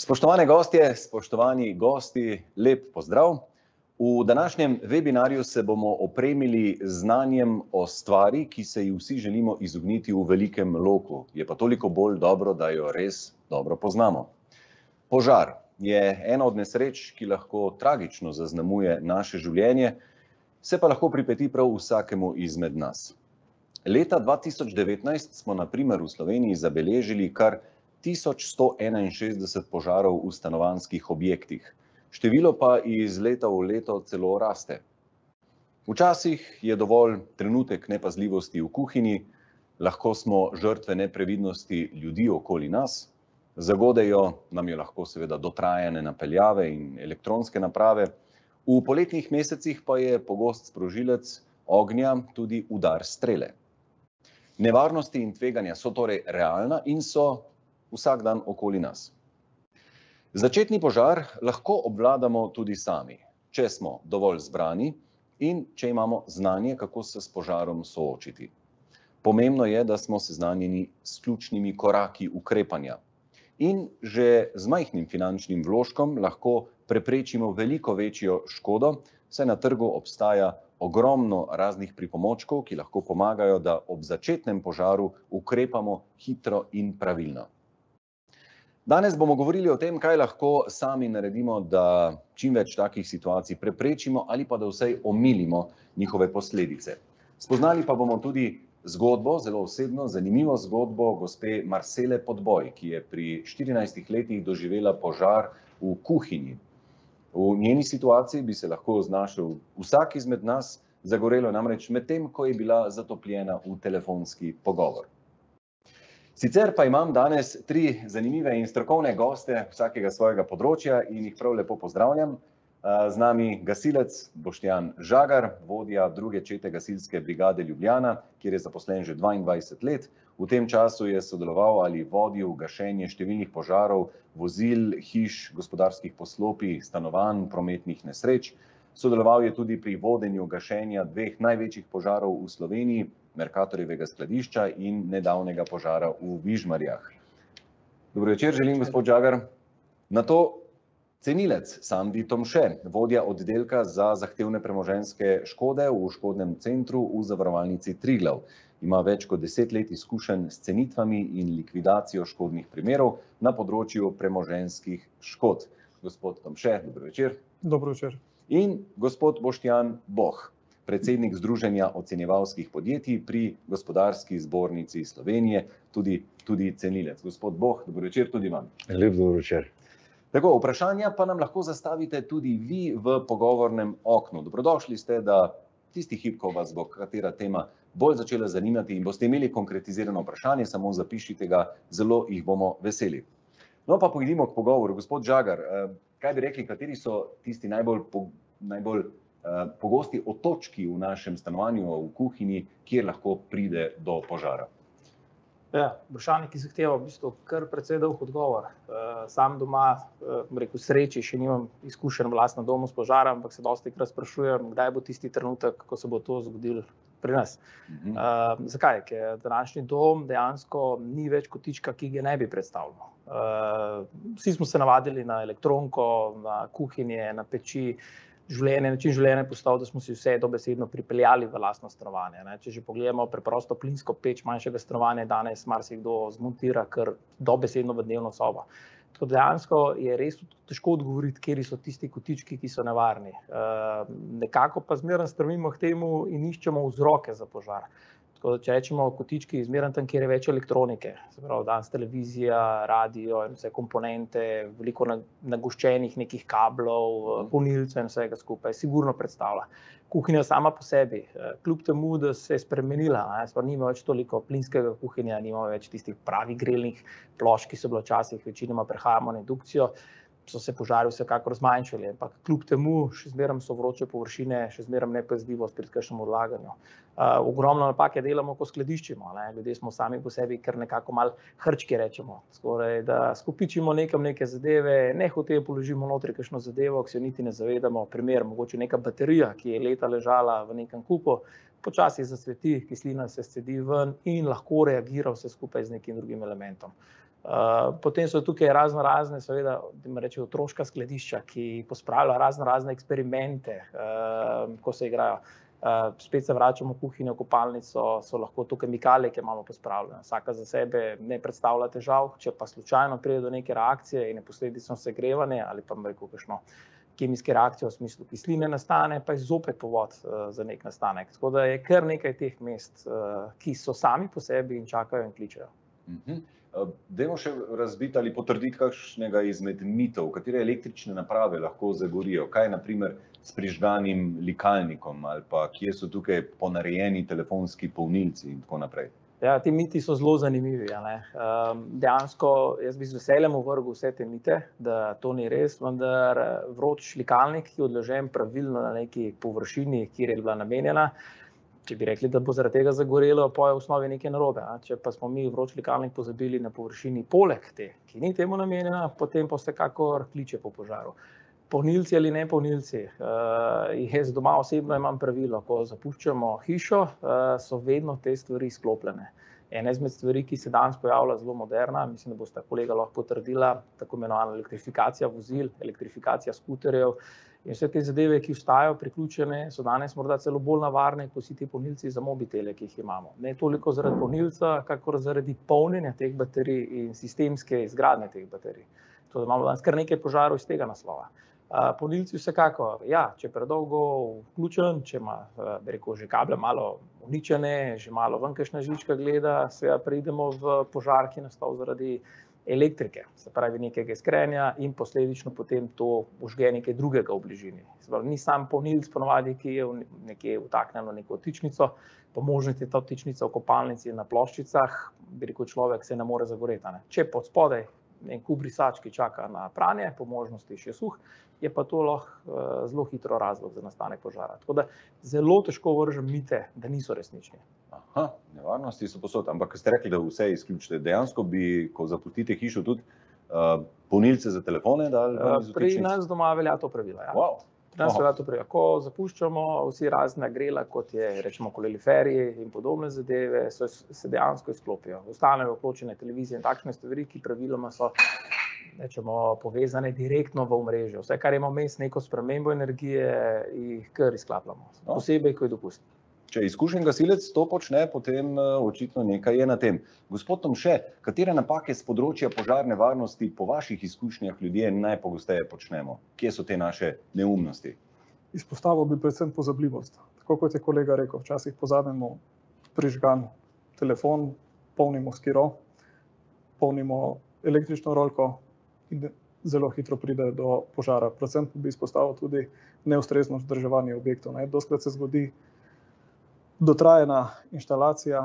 Spoštovane gostje, spoštovani gosti, lep pozdrav. V današnjem webinarju se bomo opremili z znanjem o stvari, ki se ji vsi želimo izogniti v velikem loku. Je pa toliko bolj dobro, da jo res dobro poznamo. Požar je ena od nesreč, ki lahko tragično zaznamuje naše življenje, se pa lahko pripeti prav vsakemu izmed nas. Leta 2019 smo na primer v Sloveniji zabeležili kar 1161 požarov v stanovanjskih objektih. Število pa iz leta v leto celo raste. Včasih je dovolj trenutek nepazljivosti v kuhinji, lahko smo žrtve neprevidnosti ljudi okoli nas, zagodejo nam je lahko seveda dotrajane napeljave in elektronske naprave. V poletnih mesecih pa je pogost sprožilec ognja tudi udar strele. Nevarnosti in tveganja so torej realna in so vsak dan okoli nas. Začetni požar lahko obvladamo tudi sami, če smo dovolj zbrani in če imamo znanje, kako se s požarom soočiti. Pomembno je, da smo seznanjeni s ključnimi koraki ukrepanja. In že z majhnim finančnim vložkom lahko preprečimo veliko večjo škodo, saj na trgu obstaja ogromno raznih pripomočkov, ki lahko pomagajo, da ob začetnem požaru ukrepamo hitro in pravilno. Danes bomo govorili o tem, kaj lahko sami naredimo, da čim več takih situacij preprečimo ali pa da vsaj omilimo njihove posledice. Spoznali pa bomo tudi zgodbo, zelo osebno, zanimivo zgodbo gospe Marcele Podboj, ki je pri 14 letih doživela požar v kuhinji. V njeni situaciji bi se lahko znašel vsak izmed nas, zagorelo namreč medtem, ko je bila zatopljena v telefonski pogovor. Sicer pa imam danes 3 zanimive in strokovne goste vsakega svojega področja in jih prav lepo pozdravljam. Z nami gasilec Boštjan Žagar, vodja 2. čete gasilske brigade Ljubljana, kjer je zaposlen že 22 let. V tem času je sodeloval ali vodil gašenje številnih požarov, vozil, hiš, gospodarskih poslopij, stanovanj, prometnih nesreč. Sodeloval je tudi pri vodenju gašenja 2 največjih požarov v Sloveniji, Mercatorjevega skladišča in nedavnega požara v Vižmarjah. Dobro večer, želim, gospod Žagar. Nato cenilec Sandi Tomše, vodja oddelka za zahtevne premoženjske škode v škodnem centru v zavarovalnici Triglav. Ima več kot 10 let izkušenj s cenitvami in likvidacijo škodnih primerov na področju premoženjskih škod. Gospod Tomše, dobro večer. Dobro večer. In gospod Boštjan Boh, predsednik Združenja ocenjevalskih podjetij pri Gospodarski zbornici Slovenije, tudi cenilec. Gospod Boh, dobro večer tudi vam. Lep dobro večer. Tako, vprašanja pa nam lahko zastavite tudi vi v pogovornem oknu. Dobrodošli ste, da tisti hip, ko vas bo katera tema bolj začela zanimati in boste imeli konkretizirano vprašanje, samo zapišite ga, zelo jih bomo veseli. No pa pojdimo k pogovoru. Gospod Žagar, kaj bi rekli, kateri so tisti najbolj pogosti otočki v našem stanovanju, v kuhinji, kjer lahko pride do požara? Ja, vprašanje, ki zahteva v bistvu kar precej dolg odgovor. Sam doma, sreči še nimam izkušenj v lastnem domu s požarom, ampak se dostikrat sprašujem, kdaj bo tisti trenutek, ko se bo to zgodilo pri nas. Zakaj? Ker današnji dom dejansko ni več kotička, ki ga ne bi predstavljal. Vsi smo se navadili na elektronko, na kuhinje, na peči. Način življenja je postal, da smo si vse dobesedno pripeljali v lastno stanovanje. Če že pogledamo preprosto plinsko peč manjšega stanovanja, danes marsikdo zmontira kar dobesedno v dnevno sobo. Tako dejansko je res težko odgovoriti, kateri so tisti kotički, ki so nevarni. Nekako pa zmeraj stremimo k temu in iščemo vzroke za požar. Tako da če rečemo kotički, zmeraj tam, kjer je več elektronike, se pravi danes televizija, radio in vse komponente, veliko nagoščenih nekih kablov, polnilcev in vsega skupaj, sigurno predstavlja. Kuhinja sama po sebi, kljub temu, da se je spremenila, nima več toliko plinskega kuhinja, nima več tistih pravih grelnih plošč, ki so bile včasih, večinoma prehajamo na indukcijo, so se požari vsekakor zmanjšali, ampak kljub temu še zmeraj so vroče površine, še zmeraj nepazljivost pri kakšnem odlaganju. Ogromno napake delamo, ko skladiščimo. Ljudje smo sami po sebi kar nekako malo hrčki, rečemo. Skoraj, da skopičimo nekam neke zadeve, nehote položimo notri kakšno zadevo, ki se jo niti ne zavedamo. Primer, mogoče neka baterija, ki je leta ležala v nekem kupu, počasi zasveti, kislina se scedi ven in lahko reagira vse skupaj z nekim drugim elementom. Potem so tukaj razne, seveda, rečejo, otroška skladišča, ki pospravljajo razne eksperimente, ko se igrajo. Spet se vračamo v kuhinjo, kopalnico, so lahko to kemikalije, ki imamo pospravljene. Vsaka za sebe ne predstavlja težav, če pa slučajno pride do neke reakcije in je posledično segrevanje ali pa kakšno kemijske reakcije v smislu kisline nastane, pa je zopet povod za nek nastanek. Tako da je kar nekaj teh mest, ki so sami po sebi in čakajo in kličejo. Dajmo še razbiti ali potrditi kakšnega izmed mitov, katere električne naprave lahko zagorijo, kaj je na primer s prižganim likalnikom ali pa kje so tukaj ponarejeni telefonski polnilci in tako naprej. Ja, ti miti so zelo zanimivi. Dejansko jaz bi z veseljem ovrgel vse te mite, da to ni res, vendar vroč likalnik, ki je odložen pravilno na neki površini, kjer je bila namenjena, če bi rekli, da bo zaradi tega zagorelo, pa je v osnovi nekaj narobe. Če pa smo mi vroč likalnik pozabili na površini poleg te, ki ni temu namenjena, potem pa vsekakor kliče po požaru. Polnilci ali ne polnilci. Jaz doma osebno imam pravilo, ko zapuščamo hišo, so vedno te stvari sklopljene. Ena izmed stvari, ki se danes pojavlja zelo moderna, mislim, da bosta kolega lahko potrdila, tako imenovana elektrifikacija vozil, elektrifikacija skuterjev in vse te zadeve, ki ostajajo priključene, so danes morda celo bolj nevarne, kot vsi ti polnilci za mobitele, ki jih imamo. Ne toliko zaradi polnilca, kakor zaradi polnjenja teh baterij in sistemske izgradnje teh baterij. To, da imamo danes kar nekaj požarov iz tega naslova. Polnilci vsekakor, ja, če je predolgo vključen, če ima, bi rekel, že kable malo uničene, že malo ven kakšna žlička gleda, seveda preidemo v požar, ki je nastal zaradi elektrike, se pravi nekega iskrenja in posledično potem to užge nekaj drugega v bližini. Se pravi, ni sam polnilc ponovadi, ki je nekje vtaknjen v neko vtičnico, po možnosti ta vtičnica v kopalnici na ploščicah, bi rekel, človek se ne more zagoreti. Če pod spodaj en kup brisač, ki čaka na pranje, po možnosti še suh, je pa to lahko zelo hitro razlog za nastanek požara. Tako da zelo težko vržem mite, da niso resnični. Aha, nevarnosti so posod, ampak ste rekli, da vse izključite. Dejansko bi, ko zapustite hišo, tudi polnilce za telefone dali ven iz vtičnic? Pri nas doma velja to pravilo, ja. Wow. Ko zapuščamo vsi razna grela, kot je rečemo kaloriferji in podobne zadeve, se dejansko izklopijo. Ostanejo vključene televizije in takšne stvari, ki praviloma so povezane direktno v omrežje. Vse, kar ima vmes neko spremembo energije, jih kar izklapljamo. Posebej, ko je dopustno. Če izkušen gasilec to počne, potem očitno nekaj je na tem. Gospod Tomše, katere napake s področja požarne varnosti po vaših izkušnjah ljudje najpogosteje počnemo? Kje so te naše neumnosti? Izpostavil bi predvsem pozabljivost. Tako kot je kolega rekel, včasih pozabimo prižgan telefon, polnimo skiro, polnimo električno rolko in zelo hitro pride do požara. Predvsem bi izpostavil tudi neustrezno vzdrževanje objektov. Dostikrat se zgodi dotrajana inštalacija,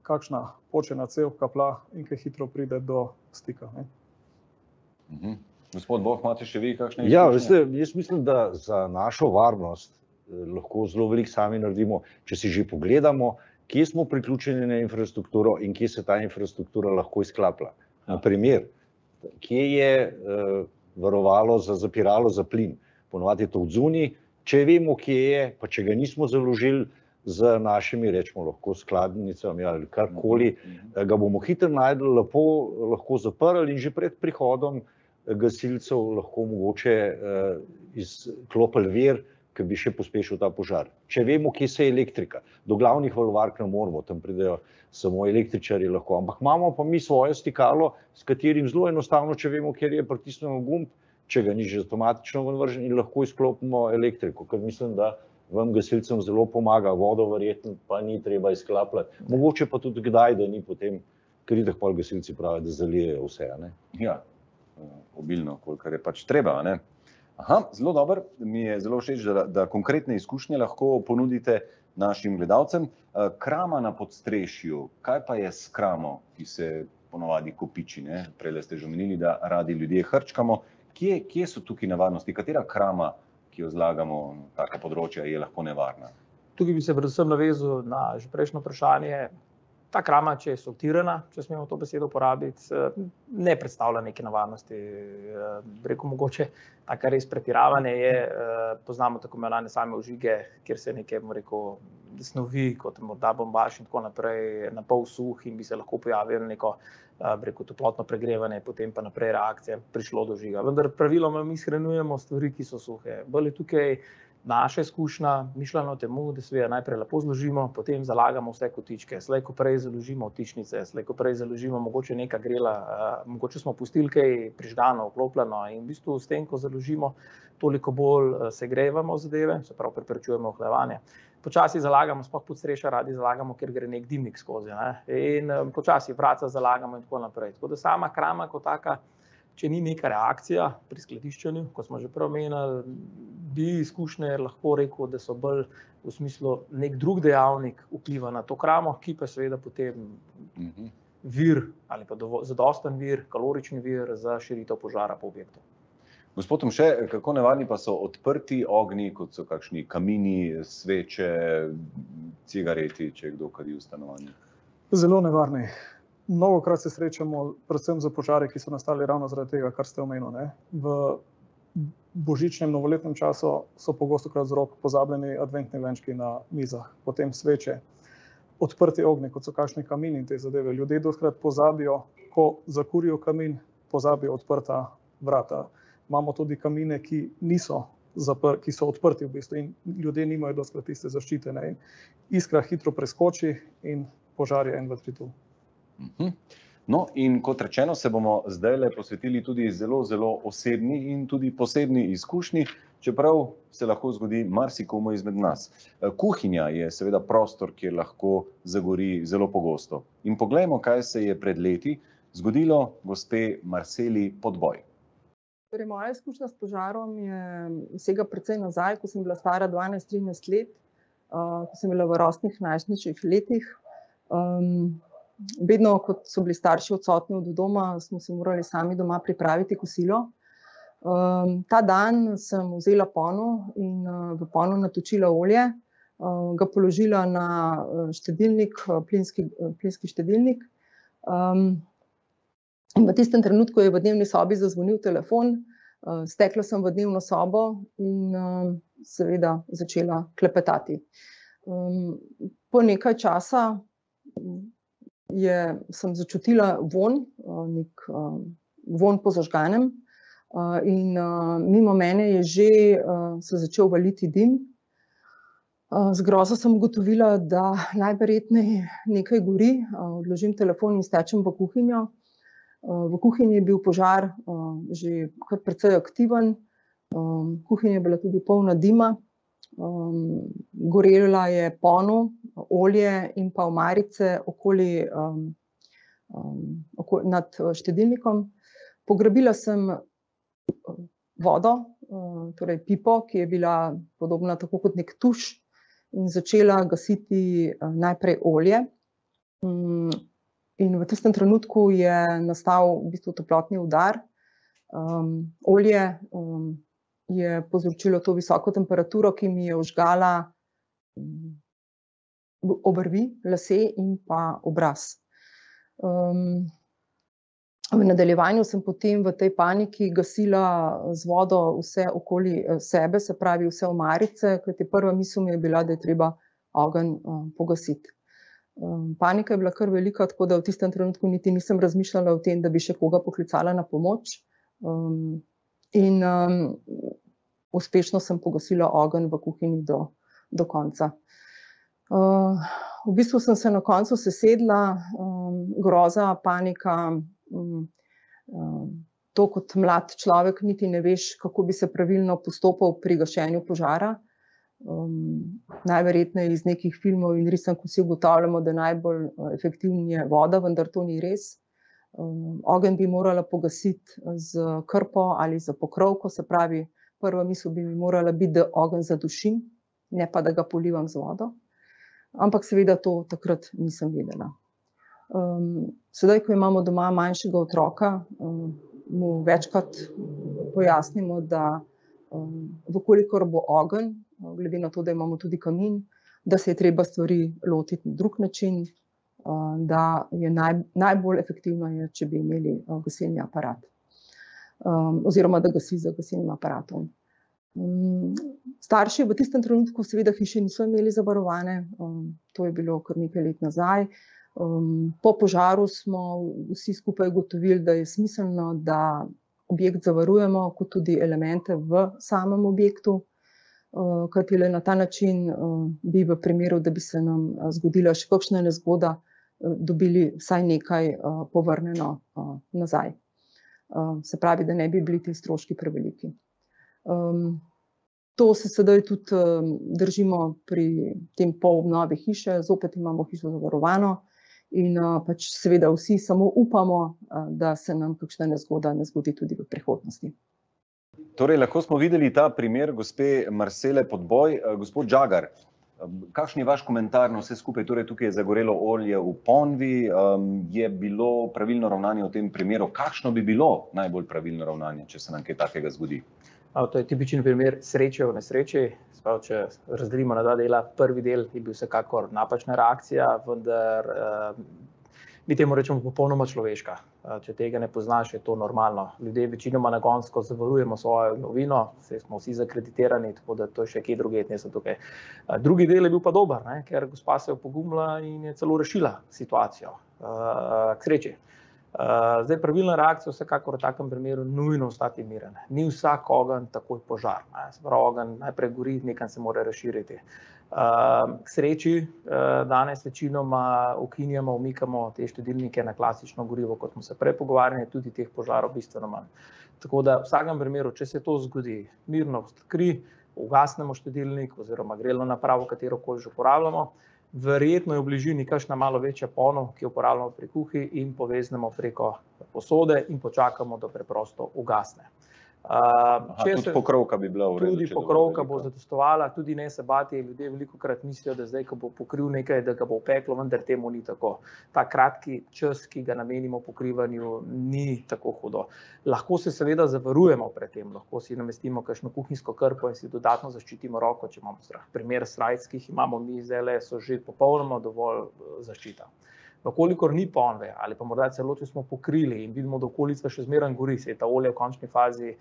kakšna počena cev, kapla in kaj hitro pride do stika. Gospod Boh, imate še vi kakšne izkušnje? Ja, veste, jaz mislim, da za našo varnost lahko zelo veliko sami naredimo, če si že pogledamo, kje smo priključeni na infrastrukturo in kje se ta infrastruktura lahko izklaplja. Na primer, kje je varovalo za zapiralo za plin. Ponovadi je to odzunaj, če vemo, kje je, pa če ga nismo založili z našimi, rečemo, lahko skladnicami ali karkoli, ga bomo hitro našli, lepo lahko zaprli in že pred prihodom gasilcev lahko mogoče izklopili vir, ki bi še pospešil ta požar. Če vemo, kje se je elektrika, do glavnih varovalk ne moramo, tam pridejo samo električarji lahko, ampak imamo pa mi svoje stikalo, s katerim zelo enostavno, če vemo, kjer je, pritisnemo gumb, če ga ni že avtomatično vržen in lahko izklopimo elektriko, ker mislim, da vam gasilcem zelo pomaga, vodo verjetno pa ni treba izklapljati. Mogoče pa tudi kdaj, da ni potem, ker itak pol gasilci pravijo, da zalijejo vse, ne? Ja, obilno, kolikor je pač treba, ne? Aha, zelo dobro, mi je zelo všeč, da konkretne izkušnje lahko ponudite našim gledalcem. Krama na podstrešju, kaj pa je s kramo, ki se ponovadi kopiči, ne? Prejle ste že omenili, da radi ljudje hrčkamo. Kje so tukaj nevarnosti? Katera krama, ki jo zlagamo na taka področja, je lahko nevarna? Tukaj bi se predvsem navezal na že prejšnje vprašanje. Ta krama, če je sortirana, če smemo to besedo uporabiti, ne predstavlja neke nevarnosti. Rekel mogoče, taka res pretiravanje je, poznamo tako imenovane same ožige, kjer se neke, rekel, snovi, kot morda bombaž in tako naprej, na pol suh in bi se lahko pojavilo neko, rekel, toplotno pregrevanje, potem pa naprej reakcija, prišlo do žiga. Vendar praviloma mi shranjujemo stvari, ki so suhe. Bolj je tukaj naša izkušnja, mišljeno temu, da seveda najprej lepo zložimo, potem zalagamo vse kotičke, slej ko prej založimo vtičnice, slej ko prej založimo mogoče neka grela, mogoče smo pustili kaj prižgano, vklopljeno in v bistvu s tem, ko založimo, toliko bolj segrevamo zadeve, se pravi preprečujemo ohlajevanje. Počasi zalagamo, sploh pod streša radi zalagamo, ker gre nek dimnik skozi, ne? In počasi vratca zalagamo in tako naprej. Tako da sama krama kot taka, če ni neka reakcija pri skladiščenju, kot smo že prej omenili, bi izkušnje lahko rekel, da so bolj v smislu nek drug dejavnik vpliva na to kramo, ki pa seveda potem vir ali pa zadosten vir, kalorični vir za širitev požara po objektu. Gospod Tomše, kako nevarni pa so odprti ognji, kot so kakšni kamini, sveče, cigareti, če kdo kadi v stanovanju? Zelo nevarni. Mnogokrat se srečamo predvsem za požare, ki so nastali ravno zaradi tega, kar ste omenili. V božičnem, novoletnem času so pogostokrat vzrok pozabljeni adventni venčki na mizah, potem sveče, odprti ognji, kot so kakšni kamini in te zadeve. Ljudje dostikrat pozabijo, ko zakurijo kamin, pozabijo odprta vrata. Imamo tudi kamine, ki so odprti v bistvu in ljudje nimajo dostikrat tiste zaščite. In iskra hitro preskoči in požar je 1, 2, 3 tu. No, in kot rečeno, se bomo zdajle posvetili tudi zelo, zelo osebni in tudi posebni izkušnji, čeprav se lahko zgodi marsikomu izmed nas. Kuhinja je seveda prostor, kjer lahko zagori zelo pogosto. In poglejmo, kaj se je pred leti zgodilo gospe Marseli Podboj. Torej, moja izkušnja s požarom sega precej nazaj, ko sem bila stara 12-13 let, ko sem bila v rosnih najstniških letih. Vedno, kot so bili starši odsotni od doma, smo si morali sami doma pripraviti kosilo. Ta dan sem vzela ponev in v ponev natočila olje, ga položila na štedilnik, plinski štedilnik. In v tistem trenutku je v dnevni sobi zazvonil telefon, stekla sem v dnevno sobo in seveda začela klepetati. Po nekaj časa sem začutila vonj, vonj po zažganem in mimo mene je že se začel valiti dim. Z grozo sem ugotovila, da najverjetneje nekaj gori, odložim telefon in stečem v kuhinjo. V kuhinji je bil požar že kar precej aktiven, kuhinja je bila tudi polna dima, gorela je ponev, olje in pa omarice okoli nad štedilnikom. Pograbila sem vodo, torej pipo, ki je bila podobna tako kot nek tuš, in začela gasiti najprej olje. In v tistem trenutku je nastal v bistvu toplotni udar. Olje je povzročilo to visoko temperaturo, ki mi je vžgala obrvi, lase in pa obraz. V nadaljevanju sem potem v tej paniki gasila z vodo vse okoli sebe, se pravi vse omarice, kajti prva misel mi je bila, da je treba ogenj pogasiti. Panika je bila kar velika, tako da v tistem trenutku niti nisem razmišljala o tem, da bi še koga poklicala na pomoč. In uspešno sem pogasila ogenj v kuhinji do konca. V bistvu sem se na koncu sesedla, groza, panika, to kot mlad človek niti ne veš, kako bi se pravilno postopal pri gašenju požara. Najverjetneje iz nekih filmov in risank vsi ugotavljamo, da najbolj efektivna je voda, vendar to ni res. Ogenj bi morala pogasiti z krpo ali z pokrovko, se pravi, prva misel bi mi morala biti, da ogenj zadušim, ne pa da ga polivam z vodo. Ampak seveda to takrat nisem vedela. Sedaj, ko imamo doma manjšega otroka, mu večkrat pojasnimo, da v kolikor bo ogenj, glede na to, da imamo tudi kamin, da se je treba stvari lotiti na drug način, da je najbolj efektivno, če bi imeli gasilni aparat. Oziroma, da gasi z gasilnim aparatom. Starši v tistem trenutku seveda hiše niso imeli zavarovane, to je bilo kar nekaj let nazaj. Po požaru smo vsi skupaj ugotovili, da je smiselno, da objekt zavarujemo, kot tudi elemente v samem objektu, kajti le na ta način bi v primeru, da bi se nam zgodila še kakšna nezgoda, dobili vsaj nekaj povrnjeno nazaj. Se pravi, da ne bi bili ti stroški preveliki. To se sedaj tudi držimo pri tem polobnovi hiše, zopet imamo hišo zavarovano in pač seveda vsi samo upamo, da se nam kakšna nezgoda ne zgodi tudi v prihodnosti. Torej, lahko smo videli ta primer gospe Marcele Podboj. Gospod Žagar, kakšen je vaš komentar na vse skupaj? Torej, tukaj je zagorelo olje v ponvi, je bilo pravilno ravnanje v tem primeru? Kakšno bi bilo najbolj pravilno ravnanje, če se nam kaj takega zgodi? To je tipičen primer sreče v nesreči. Sprav, če razdelimo na dva dela, prvi del je bil vsekakor napačna reakcija, vendar mi temu rečemo popolnoma človeška. Če tega ne poznaš, je to normalno. Ljudje večinoma nagonsko zavarujemo svojo imovino, saj smo vsi zakreditirani, tako da to je še kje drugje, ne so tukaj. Drugi del je bil pa dober, ker gospa se je opogumila in je celo rešila situacijo. K sreči. Zdaj, pravilna reakcija vsekakor v takem primeru nujno ostati miren. Ni vsak ogenj takoj požar. Se pravi, ogenj najprej gori, nekam se mora razširiti. K sreči danes večinoma ukinjamo, umikamo te štedilnike na klasično gorivo, kot smo se prej pogovarjali, tudi teh požarov bistveno manj. Tako da v vsakem primeru, če se to zgodi, mirno odkri, ugasnemo štedilnik oziroma grelno napravo, katerokoli že uporabljamo, verjetno je v bližini kakšna malo večja ponev, ki jo uporabljamo pri kuhi, in poveznemo preko posode in počakamo, da preprosto ugasne. Tudi pokrovka bi bila v redu. Tudi pokrovka bo zadostovala, tudi ne se bati, ljudje velikokrat mislijo, da zdaj, ko bo pokril nekaj, da ga bo peklo, vendar temu ni tako. Ta kratki čas, ki ga namenimo pokrivanju, ni tako hudo. Lahko se seveda zavarujemo pred tem, lahko si namestimo kakšno kuhinjsko krpo in si dodatno zaščitimo roko, če imamo strah. Primer srajc, ki jih imamo mi zdajle, so že popolnoma dovolj zaščita. Vkolikor ni ponve ali pa morda celo, če smo pokrili in vidimo, da okolica še zmeraj gori, se je ta olje v končni fazi,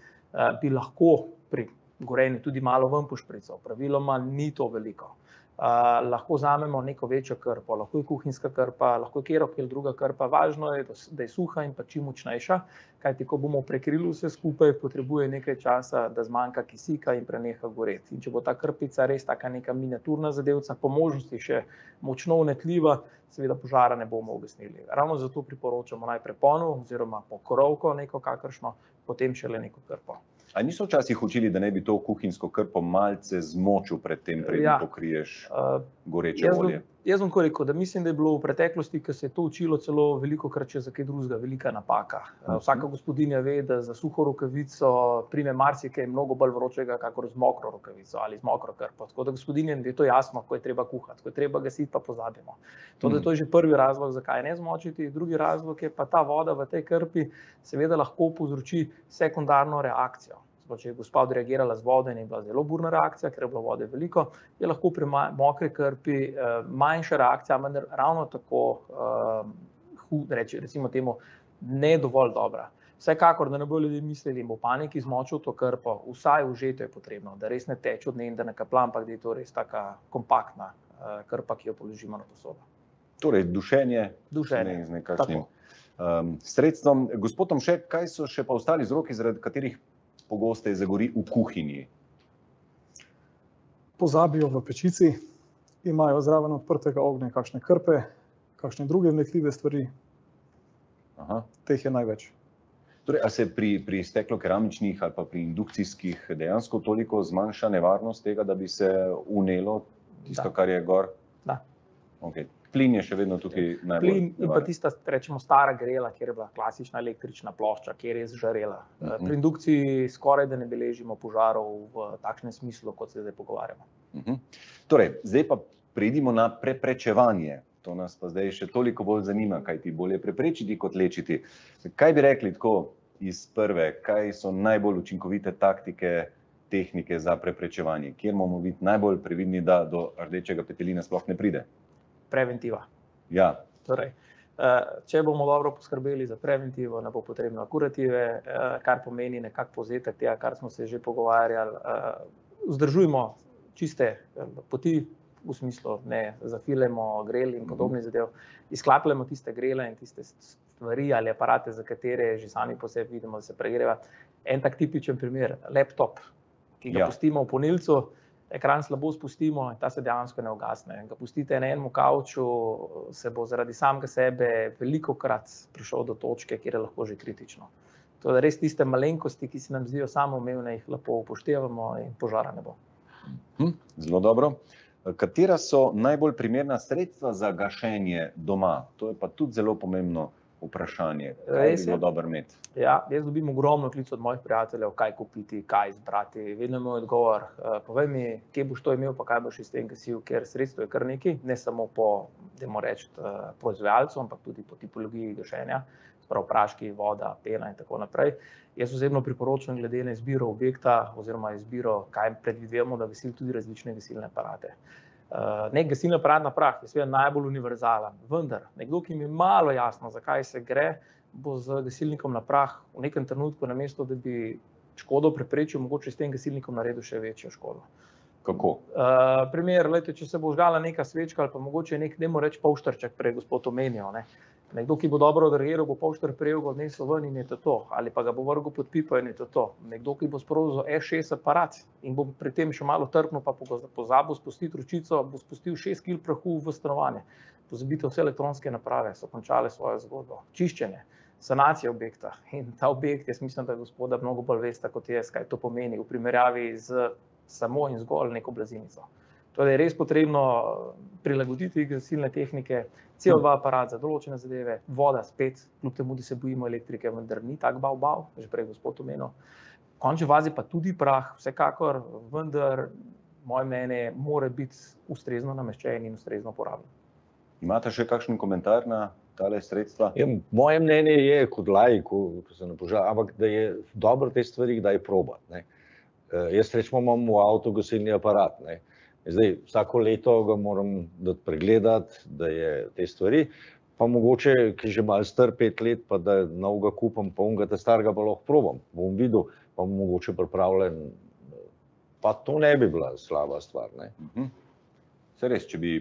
bi lahko pri gorenju tudi malo ven pošprical. Praviloma ni to veliko. Lahko vzamemo neko večjo krpo, lahko je kuhinjska krpa, lahko je kjerokoli druga krpa. Važno je, da je suha in pa čim močnejša, kajti ko bomo prekrili vse skupaj, potrebuje nekaj časa, da zmanjka kisika in preneha goreti. In če bo ta krpica res taka neka miniaturna zadevca, po možnosti še močno vnetljiva, seveda požara ne bomo ugasnili. Ravno zato priporočamo najprej ponev oziroma pokrovko neko kakršno, potem šele neko krpo. A niso včasih učili, da ne bi to kuhinjsko krpo malce zmočil pred tem, preden pokriješ goreče olje? Jaz bom rekel, da mislim, da je bilo v preteklosti, ko se je to učilo, celo velikokrat še za kaj drugega, velika napaka. Vsaka gospodinja ve, da za suho rokavico prime marsikaj mnogo bolj vročega, kakor z mokro rokavico ali z mokro krpo. Tako da gospodinjem je to jasno, ko je treba kuhati, ko je treba gasiti, pa pozabimo. To je že prvi razlog, zakaj ne zmočiti. Drugi razlog je pa ta voda v tej krpi seveda lahko povzroči sekundarno reakcijo. Če je gospa odreagirala z vodo in je bila zelo burna reakcija, ker je bilo vode veliko, je lahko pri mokri krpi manjša reakcija, vendar ravno tako recimo temu, ne dovolj dobra. Vsekakor, da ne bodo ljudje mislili, bo paniki zmočil to krpo, vsaj užeto je potrebno, da res ne teče od nje in da ne kaplja, ampak da je to res taka kompaktna krpa, ki jo položimo na posodo. Torej, dušenje z nekakšnim sredstvom. Gospod Tomše, kaj so še pa ostali vzroki, zaradi katerih pogosteje zagori v kuhinji? Pozabijo v pečici, imajo zraven odprtega ognja kakšne krpe, kakšne druge vnetljive stvari. Teh je največ. Torej, a se pri steklokeramičnih ali pa pri indukcijskih dejansko toliko zmanjša nevarnost tega, da bi se vnelo tisto, kar je gor? Da. Okay. Plin je še vedno tukaj najbolj Plin in pa tista, rečemo, stara grela, kjer je bila klasična električna plošča, kjer je res žarela. Pri indukciji skoraj da ne beležimo požarov v takšnem smislu, kot se zdaj pogovarjamo. Torej, zdaj pa preidimo na preprečevanje. To nas pa zdaj še toliko bolj zanima, kaj ti bolje preprečiti kot lečiti. Kaj bi rekli tako iz prve, kaj so najbolj učinkovite taktike tehnike za preprečevanje? Kjer moramo biti najbolj previdni, da do rdečega petelina sploh ne pride? Preventiva. Ja. Torej, če bomo dobro poskrbeli za preventivo, ne bo potrebno kurative, kar pomeni nekak povzetek tega, kar smo se že pogovarjali. Vzdržujmo čiste poti, v smislu ne zafilemo grel in podobnih zadev, izklapljamo tiste grele in tiste stvari ali aparate, za katere že sami po sebi vidimo, da se pregreva. En tak tipičen primer, laptop, ki ga pustimo v ponilcu, ekran slabo spustimo in ta se dejansko ne ugasne. Ga pustite na enem kavču, se bo zaradi samega sebe velikokrat prišel do točke, kjer je lahko že kritično. To je res tiste malenkosti, ki se nam zdijo samoumevne, jih lepo upoštevamo in požara ne bo. Zelo dobro. Katera so najbolj primerna sredstva za gašenje doma? To je pa tudi zelo pomembno vprašanje. Kaj bi bilo dobro imeti? Ja, jaz dobim ogromno klic od mojih prijateljev, kaj kupiti, kaj izbrati. Vedno je moj odgovor, povej mi, kje boš to imel, pa kaj boš iz tem gasil, ker sredstvo je kar nekaj, ne samo po, dajmo reči, proizvajalcu, ampak tudi po tipologiji gašenja, sprav praški, voda, pena in tako naprej. Jaz osebno priporočam glede na izbiro objekta oziroma izbiro, kaj predvidevamo, da gasili tudi različne gasilne aparate. Nek gasilni aparat na prah je seveda najbolj univerzalen, vendar nekdo, ki mi je malo jasno, zakaj se gre, bo z gasilnikom na prah v nekem trenutku, namesto da bi škodo preprečil, mogoče s tem gasilnikom naredil še večjo škodo. Kako? Primer, če se bo žgala neka svečka ali pa mogoče nek, dajmo reči, polštrček, prej gospod omenil, nekdo, ki bo dobro odreagiral, bo polštr prijel, ga odnesel ven in je to, ali pa ga bo vrgel pod pipo in je to. Nekdo, ki bo sprožil S6 aparat in bo pri tem še malo trpnil, pa pozabil spustiti ročico, bo spustil 6 kg prahu v stanovanje. Pozabite, vse elektronske naprave so končale svojo zgodbo. Čiščenje, sanacija objekta in ta objekt, jaz mislim, da gospoda mnogo bolj veste kot jaz, kaj to pomeni v primerjavi z samo in zgolj neko blazinico. Torej je res potrebno prilagoditi gasilne tehnike, CO2 aparat za določene zadeve, voda spet, kljub temu, da se bojimo elektrike, vendar ni tak bav, že prej gospod omenil. V končni fazi pa tudi prah, vsekakor, vendar moje mnenje mora biti ustrezno nameščen in ustrezno porabljen. Imate še kakšen komentar na tale sredstva? Moje mnenje je, kot laik, ko se ne požar, ampak da je dobro te stvari kdaj probati. Jaz rečemo, imam v avtu gasilni aparat. Zdaj, vsako leto ga moram dati pregledati, da je te stvari, pa mogoče, ki že malo star 5 let, pa da novega kupam, pa onega starega pa lahko probam. Bom videl, pa mogoče pripravljen, pa to ne bi bila slaba stvar. Se res, če bi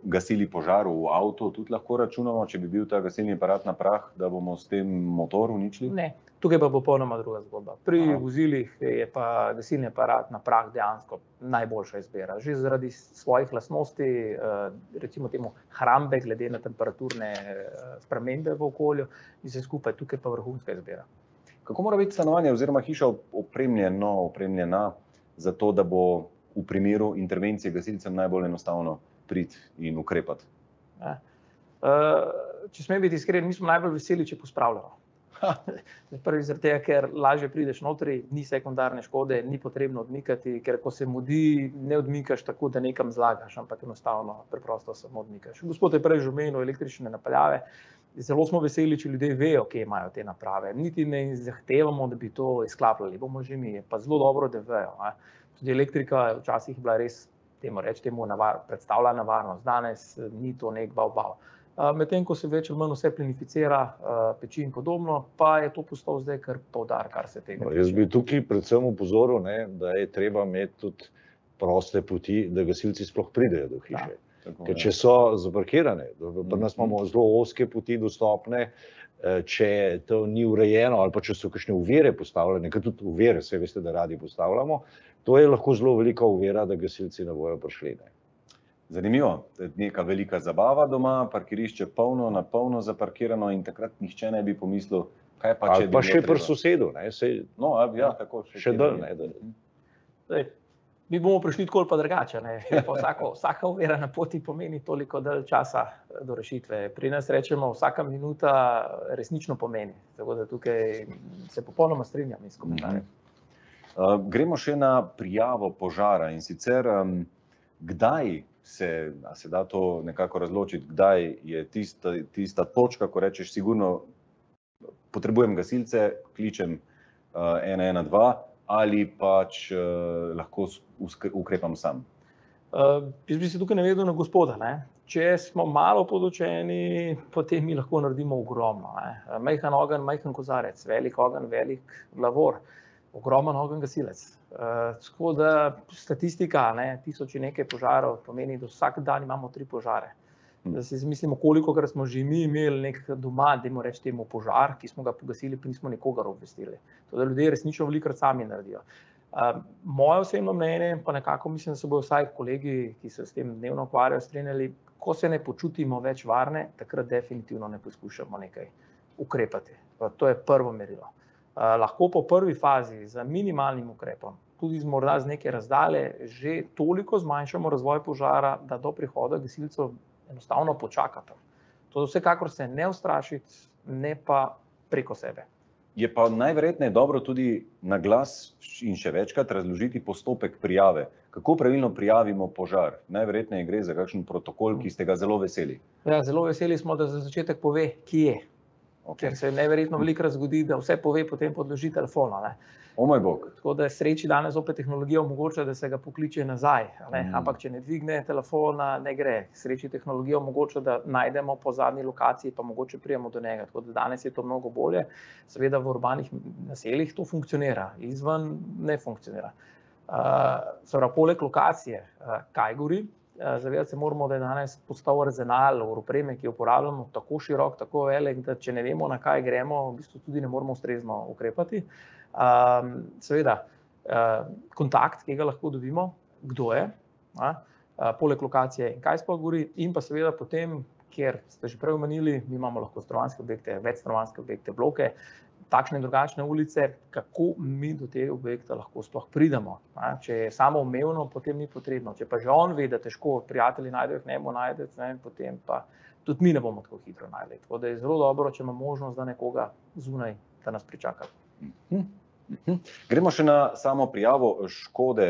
gasili požar v avtu, tudi lahko računamo, če bi bil ta gasilni aparat na prah, da bomo s tem motor uničili? Ne, tukaj pa popolnoma druga zgodba. Pri vozilih je pa gasilni aparat na prah dejansko najboljša izbira. Že zaradi svojih lastnosti, recimo temu hrambe, glede na temperaturne spremembe v okolju, in se skupaj tukaj pa vrhunska izbira. Kako mora biti stanovanje oziroma hiša opremljena za to, da bo v primeru intervencije gasilcem najbolj enostavno priti in ukrepati? Če smem biti iskren, mi smo najbolj veseli, če pospravljamo. Prvi zaradi tega, ker lažje prideš notri, ni sekundarne škode, ni potrebno odmikati, ker ko se mudi, ne odmikaš tako, da nekam zlagaš, ampak enostavno preprosto samo odmikaš. Gospod je prej že omenil električne napeljave. Zelo smo veseli, če ljudje vejo, kje imajo te naprave. Niti ne zahtevamo, da bi to izklapljali, bomo že mi, pa zelo dobro, da vejo. Tudi elektrika včasih bila res, temu predstavlja nevarnost. Danes ni to nek bav. Medtem ko se več ali manj vse plinificira, peči in podobno, pa je to postal zdaj kar poudarek, kar se tega tiče. Jaz bi tukaj predvsem opozoril, da je treba imeti tudi proste poti, da gasilci sploh pridejo do hiše. Ker če so zaparkirane, pri nas imamo zelo ozke poti dostopne, če to ni urejeno ali pa če so kakšne ovire postavljene, ker tudi ovire, saj veste, da radi postavljamo, to je lahko zelo velika ovira, da gasilci ne bojo prišli. Zanimivo, neka velika zabava doma, parkirišče na polno zaparkirano in takrat nihče ne bi pomislil, kaj pa če bi bilo treba. Pa še pri sosedu, No, ja, tako. Še dalj, Mi bomo prišli tako ali pa drugače. Vsaka ovira na poti pomeni toliko dalj časa do rešitve. Pri nas rečemo, vsaka minuta resnično pomeni. Tako da tukaj se popolnoma strinjam s komentarjem. Gremo še na prijavo požara in sicer kdaj se da to nekako razločiti, kdaj je tista točka, ko rečeš sigurno potrebujem gasilce, kličem 112, ali pač lahko ukrepam sam? Jaz bi se tukaj navedel na gospoda. Če smo malo podučeni, potem mi lahko naredimo ogromno. Majhen ogenj, majhen kozarec, velik ogenj, velik lavor, ogromen ogenj gasilec. Tako da statistika, 1000 in nekaj požarov, pomeni, da vsak dan imamo 3 požare. Da si zmislimo, kolikokrat smo že mi imeli nek doma, dajmo reči temu požar, ki smo ga pogasili, pa nismo nikogar obvestili. To, da ljudje resnično velikokrat sami naredijo. Moje osebno mnenje, pa nekako mislim, da se bodo vsaj kolegi, ki se s tem dnevno ukvarjajo, strinjali, ko se ne počutimo več varne, takrat definitivno ne poskušamo nekaj ukrepati. To je prvo merilo. Lahko po prvi fazi z minimalnim ukrepom, tudi morda z neke razdalje, že toliko zmanjšamo razvoj požara, da do prihoda gasilcev enostavno počakate. To vsekakor se ne ustrašiti, ne pa preko sebe. Je pa najverjetneje dobro tudi na glas in še večkrat razložiti postopek prijave. Kako pravilno prijavimo požar? Najverjetneje gre za kakšen protokol, ki ste ga zelo veseli. Ja, zelo veseli smo, da za začetek pove, ki je. Ker se neverjetno velikokrat zgodi, da vse pove, potem podloži telefona. O moj bog. Tako da sreči danes opet tehnologija omogoča, da se ga pokliče nazaj. Ampak če ne dvigne telefona, ne gre. Sreči tehnologija omogoča, da najdemo po zadnji lokaciji, pa mogoče prijemo do njega. Tako da danes je to mnogo bolje. Seveda v urbanih naseljih to funkcionira, izven ne funkcionira. Poleg lokacije, kaj gori, zavedati se moramo, da je danes postal arzenal opreme, ki jo uporabljamo, tako širok, tako velik, da če ne vemo, na kaj gremo, v bistvu tudi ne moremo ustrezno ukrepati. Seveda, kontakt, ki ga lahko dobimo, kdo je, poleg lokacije in kaj sploh gori, in pa seveda potem, ker ste že prej omenili, mi imamo lahko stanovanjske objekte, večstanovanjske objekte, bloke, takšne in drugačne ulice, kako mi do tega objekta lahko sploh pridemo. Če je samoumevno, potem ni potrebno. Če pa že on ve, da težko prijatelji najdejo k njemu najdeti, potem pa tudi mi ne bomo tako hitro našli. Tako da je zelo dobro, če ima možnost, da nekoga zunaj, da nas pričaka. Gremo še na samo prijavo škode.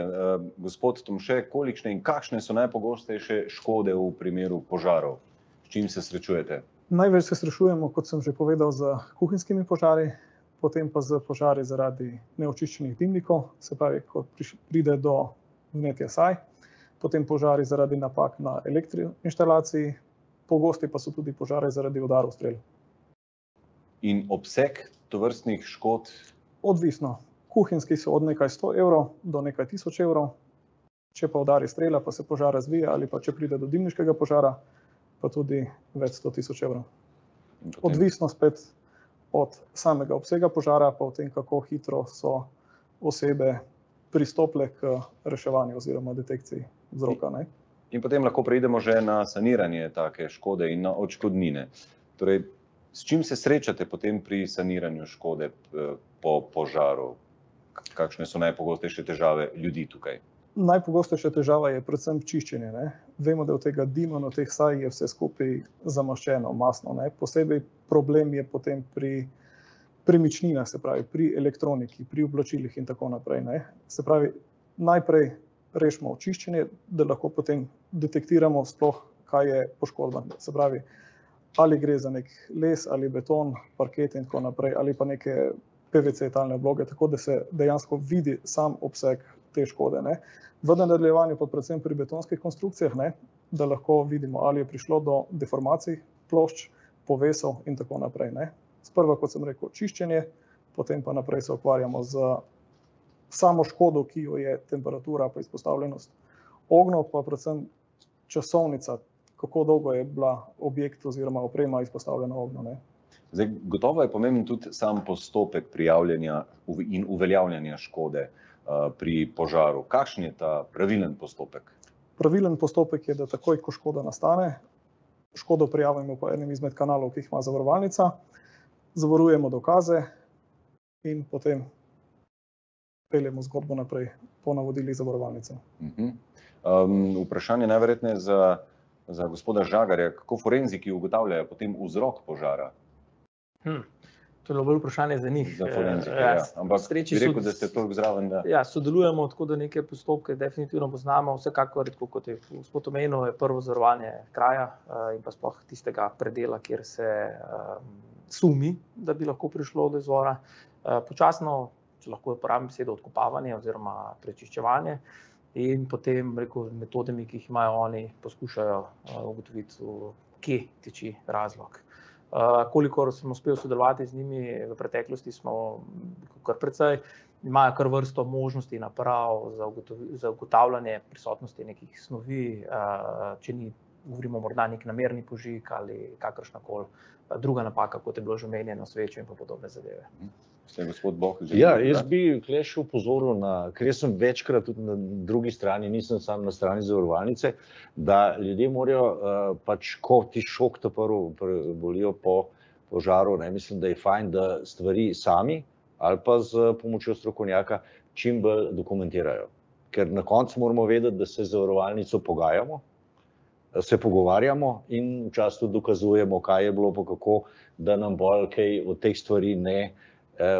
Gospod Tomše, kolikšne in kakšne so najpogostejše škode v primeru požarov? S čim se srečujete? Največ se srečujemo, kot sem že povedal, z kuhinjskimi požari, potem pa z požari zaradi neočiščenih dimnikov, se pravi, ko pride do vnetja saj, potem požari zaradi napak na elektroinštalaciji, pogosti pa so tudi požari zaradi udarov strel. In obseg tovrstnih škod? Odvisno. Kuhinjski so od nekaj 100 evrov do nekaj 1000 evrov. Če pa udari strela, pa se požar razvija, ali pa če pride do dimniškega požara, pa tudi več 100 000 evrov. Odvisno spet od samega obsega požara, pa o tem, kako hitro so osebe pristopile k reševanju oziroma detekciji vzroka. In potem lahko preidemo že na saniranje take škode in na odškodnine. Torej, s čim se srečate potem pri saniranju škode po požaru? Kakšne so najpogostejše težave ljudi tukaj? Najpogostejša težava je predvsem čiščenje. Vemo, da od tega dima, od teh saj je vse skupaj zamaščeno, masno. Posebej problem je potem pri premičninah, se pravi pri elektroniki, pri oblačilih in tako naprej. Se pravi, najprej rešimo očiščenje, da lahko potem detektiramo sploh, kaj je poškodba. Se pravi, ali gre za nek les ali beton, parket in tako naprej, ali pa neke PVC talne obloge, tako da se dejansko vidi sam obseg te škode. V nadaljevanju pa predvsem pri betonskih konstrukcijah, da lahko vidimo, ali je prišlo do deformacij plošč, povesov in tako naprej. Sprva, kot sem rekel, čiščenje, potem pa naprej se ukvarjamo z samo škodo, ki jo je temperatura pa izpostavljenost ognju, pa predvsem časovnica, kako dolgo je bila objekt oziroma oprema izpostavljena ognju. Zdaj, gotovo je pomemben tudi sam postopek prijavljanja in uveljavljanja škode pri požaru. Kakšen je ta pravilen postopek? Pravilen postopek je, da takoj, ko škoda nastane, škodo prijavimo po enem izmed kanalov, ki jih ima zavarovalnica, zavarujemo dokaze in potem peljemo zgodbo naprej po navodilih zavarovalnice. Vprašanje najverjetneje za gospoda Žagarja, kako forenziki ugotavljajo potem vzrok požara? To je bolj vprašanje za njih. Za forenzike, ja. Ampak bi rekel, da ste toliko zraven, da... Ja, sodelujemo, tako da neke postopke definitivno poznamo. Vsekakor, kot je gospod omenil, je prvo zavarovanje kraja in pa sploh tistega predela, kjer se sumi, da bi lahko prišlo do izvora. Počasno če lahko uporabim besedo, odkopavanje oziroma prečiščevanje in potem, metodami, ki jih imajo oni, poskušajo ugotoviti, kje tiči razlog. Kolikor sem uspel sodelovati z njimi v preteklosti, smo kar precej, imajo kar vrsto možnosti, naprav za ugotavljanje prisotnosti nekih snovi, če ni, govorimo morda nek namerni požig ali kakršnakoli druga napaka, kot je bilo že omenjeno, sveče in pa podobne zadeve. Gospod Boh, ja, jaz bi tukaj še opozoril na, ker jaz sem večkrat tudi na drugi strani, nisem sam na strani zavarovalnice, da ljudje morajo pač, ko ti šok ta prvi bolijo po požaru, ne, mislim, da je fajn, da stvari sami ali pa z pomočjo strokovnjaka čim bolj dokumentirajo. Ker na koncu moramo vedeti, da se z zavarovalnico pogajamo, se pogovarjamo in včasih tudi dokazujemo, kaj je bilo pa kako, da nam bolj kaj od teh stvari ne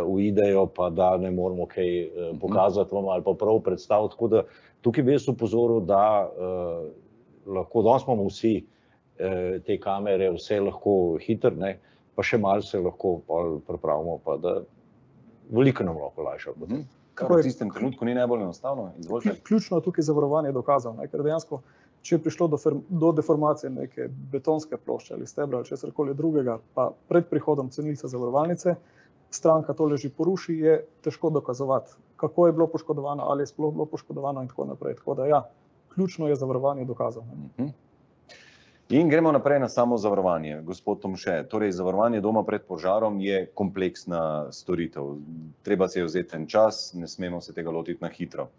uidejo, pa da ne moramo kaj pokazati vam ali pa prav predstaviti. Tako da tukaj bi jaz opozoril, da lahko, danes imamo vsi te kamere, vse lahko hitro, ne, pa še malo se lahko pripravimo, pa da veliko nam lahko lajša. Kar v tistem trenutku ni najbolj enostavno, izvolite. Ključno je tukaj zavarovanje dokazov, ker dejansko, če je prišlo do deformacije neke betonske plošče ali stebra ali česarkoli drugega, pa pred prihodom cenilca zavarovalnice, stranka to leži poruši, je težko dokazovati, kako je bilo poškodovano, ali je sploh bilo poškodovano in tako naprej. Tako da ja, ključno je zavarovanje dokazov. In gremo naprej na samo zavarovanje. Gospod Tomše, torej zavarovanje doma pred požarom je kompleksna storitev. Treba se je vzeti en čas, ne smemo se tega lotiti na hitro.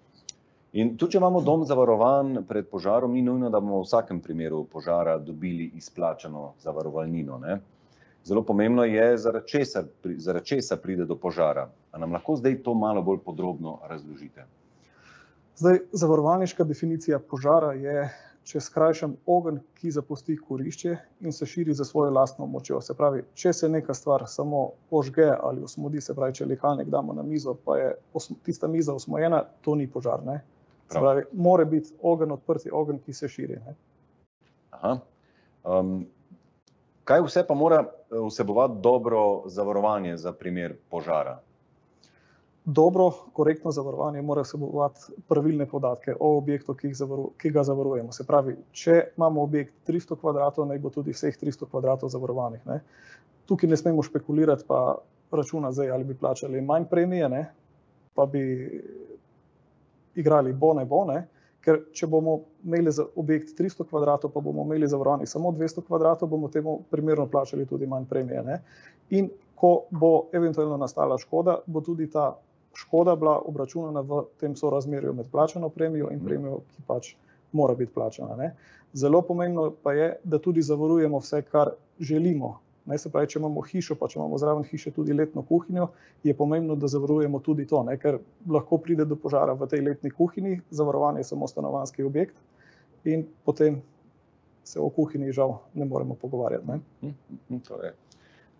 In tudi, če imamo dom zavarovan pred požarom, ni nujno, da bomo v vsakem primeru požara dobili izplačano zavarovalnino, ne? Zelo pomembno je, zaradi česa pride do požara. A nam lahko zdaj to malo bolj podrobno razložite? Zdaj, zavarovalniška definicija požara je, če skrajšam, ogenj, ki zapusti kurišče in se širi za svojo lastno močjo. Se pravi, če se neka stvar samo požge ali osmodi, se pravi, če lihalnik damo na mizo, pa je tista miza osmojena, to ni požar, ne? Se pravi, mora biti ogenj, odprti ogenj, ki se širi, ne? Aha. Kaj vse pa mora vsebovati dobro zavarovanje za primer požara? Dobro, korektno zavarovanje mora vsebovati pravilne podatke o objektu, ki ga zavarujemo. Se pravi, če imamo objekt 300 kvadratov, naj bo tudi vseh 300 kvadratov zavarovanih, ne? Tukaj ne smemo špekulirati pa računa zdaj, ali bi plačali manj premije, ne? Pa bi igrali bo, ne? Ker če bomo imeli za objekt 300 kvadratov, pa bomo imeli zavarovanih samo 200 kvadratov, bomo temu primerno plačali tudi manj premije, ne? In ko bo eventualno nastala škoda, bo tudi ta škoda bila obračunana v tem sorazmerju med plačano premijo in premijo, ki pač mora biti plačana, ne? Zelo pomembno pa je, da tudi zavarujemo vse, kar želimo. Ne, se pravi, če imamo hišo, pa če imamo zraven hiše tudi letno kuhinjo, je pomembno, da zavarujemo tudi to, ne? Ker lahko pride do požara v tej letni kuhinji, zavarovan je samo stanovanjski objekt in potem se o kuhinji žal ne moremo pogovarjati, ne? To je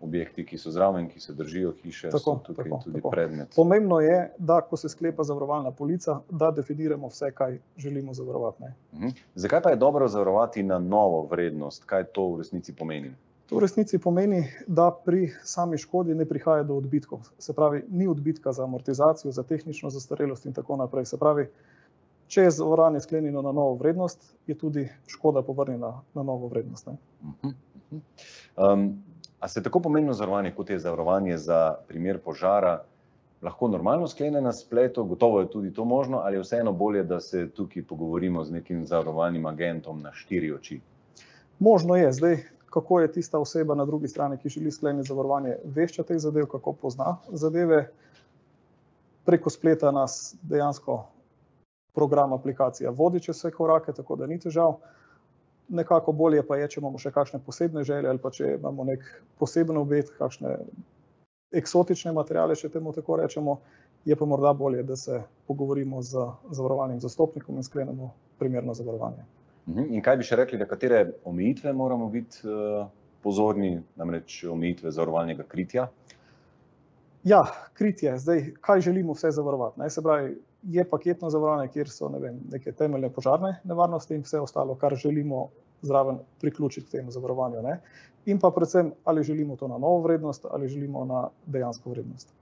objekti, ki so zraven, ki se držijo hiše, so tukaj tudi predmet. Pomembno je, da ko se sklepa zavarovalna polica, da definiramo vse, kaj želimo zavarovati, ne? Zakaj pa je dobro zavarovati na novo vrednost? Kaj to v resnici pomeni? To v resnici pomeni, da pri sami škodi ne prihaja do odbitkov. Se pravi, ni odbitka za amortizacijo, za tehnično zastarelost in tako naprej. Se pravi, če je zavarovanje sklenjeno na novo vrednost, je tudi škoda povrnjena na novo vrednost, ne? A se tako pomembno zavarovanje, kot je zavarovanje za primer požara, lahko normalno sklene na spletu? Gotovo je tudi to možno, ali je vseeno bolje, da se tukaj pogovorimo z nekim zavarovalnim agentom na 4 oči? Možno je. Zdaj, kako je tista oseba na drugi strani, ki želi skleniti zavarovanje, vešča teh zadev, kako pozna zadeve. Preko spleta nas dejansko program, aplikacija vodi čez vse korake, tako da ni težav. Nekako bolje pa je, če imamo še kakšne posebne želje ali pa če imamo nek poseben objekt, kakšne eksotične materiale, če temu tako rečemo, je pa morda bolje, da se pogovorimo z zavarovalnim zastopnikom in sklenemo primerno zavarovanje. In kaj bi še rekli, da katere omejitve moramo biti pozorni, namreč omejitve zavarovalnega kritja? Ja, kritje. Zdaj, kaj želimo vse zavarovati, ne? Se pravi, je paketno zavarovanje, kjer so, ne vem, neke temeljne požarne nevarnosti in vse ostalo, kar želimo zraven priključiti k temu zavarovanju, ne? In pa predvsem, ali želimo to na novo vrednost ali želimo na dejansko vrednost.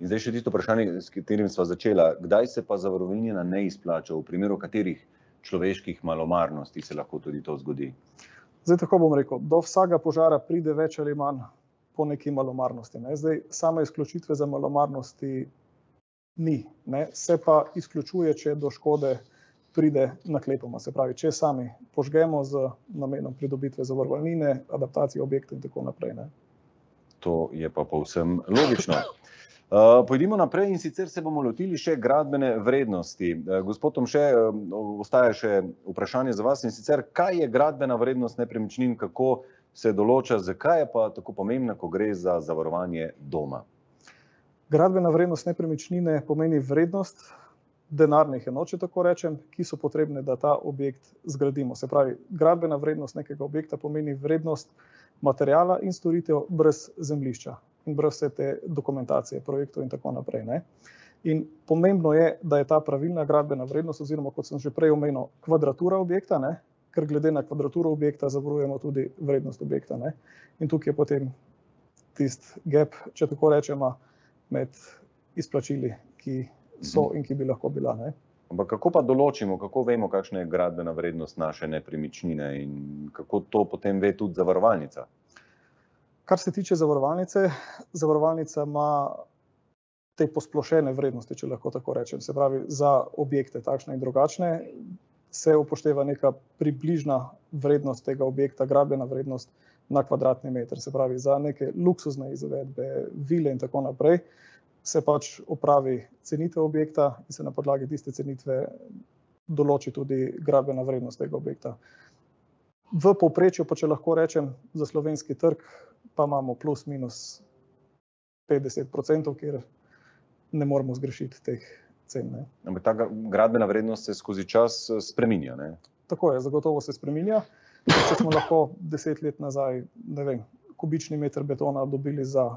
In zdaj še tisto vprašanje, s katerim sva začela. Kdaj se pa zavarovalnina ne izplača? V primeru katerih človeških malomarnosti se lahko tudi to zgodi? Zdaj, tako bom rekel, do vsakega požara pride več ali manj po neki malomarnosti. Zdaj, same izključitve za malomarnosti ni. Se pa izključuje, če do škode pride naklepoma. Se pravi, če sami požgemo z namenom pridobitve zavarovalnine, adaptacije objekta in tako naprej. To je pa povsem logično. Pojdimo naprej in sicer se bomo lotili še gradbene vrednosti. Gospod Tomše, ostaja še vprašanje za vas in sicer, kaj je gradbena vrednost nepremičnin, kako se določa, zakaj je pa tako pomembna, ko gre za zavarovanje doma? Gradbena vrednost nepremičnine pomeni vrednost denarnih enot, če tako rečem, ki so potrebne, da ta objekt zgradimo. Se pravi, gradbena vrednost nekega objekta pomeni vrednost materiala in storitev brez zemljišča in brez vse te dokumentacije, projektov in tako naprej. In pomembno je, da je ta pravilna gradbena vrednost, oziroma kot sem že prej omenil, kvadratura objekta, ker glede na kvadraturo objekta zavarujemo tudi vrednost objekta. In tukaj je potem tisti gap, če tako rečemo, med izplačili, ki so in ki bi lahko bila. Ampak kako pa določimo, kako vemo, kakšna je gradbena vrednost naše nepremičnine in kako to potem ve tudi zavarovalnica? Kar se tiče zavarovalnice, zavarovalnica ima te posplošene vrednosti, če lahko tako rečem. Se pravi, za objekte takšne in drugačne se upošteva neka približna vrednost tega objekta, gradbena vrednost na kvadratni meter. Se pravi, za neke luksuzne izvedbe, vile in tako naprej, se pač opravi cenitev objekta in se na podlagi tiste cenitve določi tudi gradbena vrednost tega objekta. V povprečju, pa če lahko rečem, za slovenski trg pa imamo plus minus 50%, kjer ne moremo zgrešiti teh cen. Ampak ta gradbena vrednost se skozi čas spreminja, ne? Tako je, zagotovo se spreminja. Če smo lahko 10 let nazaj, kubični meter betona dobili za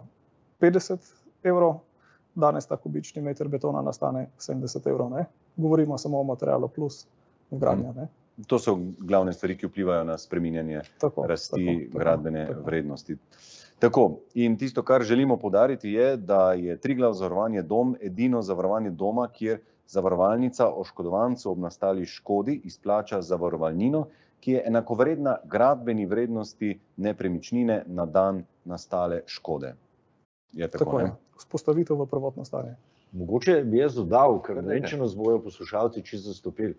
50 evrov, danes ta kubični meter betona nastane 70 evrov. Govorimo samo o materialu plus vgradnja. To so glavne stvari, ki vplivajo na spreminjanje rasti gradbene vrednosti. Tako, in tisto, kar želimo poudariti, je, da je Triglav zavarovanje dom edino zavarovanje doma, kjer zavarovalnica oškodovancu ob nastali škodi izplača zavarovalnino, ki je enakovredna gradbeni vrednosti nepremičnine na dan nastale škode. Je tako, ne? Vzpostavitev v prvotno stanje. Mogoče bi jaz dodal, ker ne vem, če nas bojo poslušalci čisto zastopili.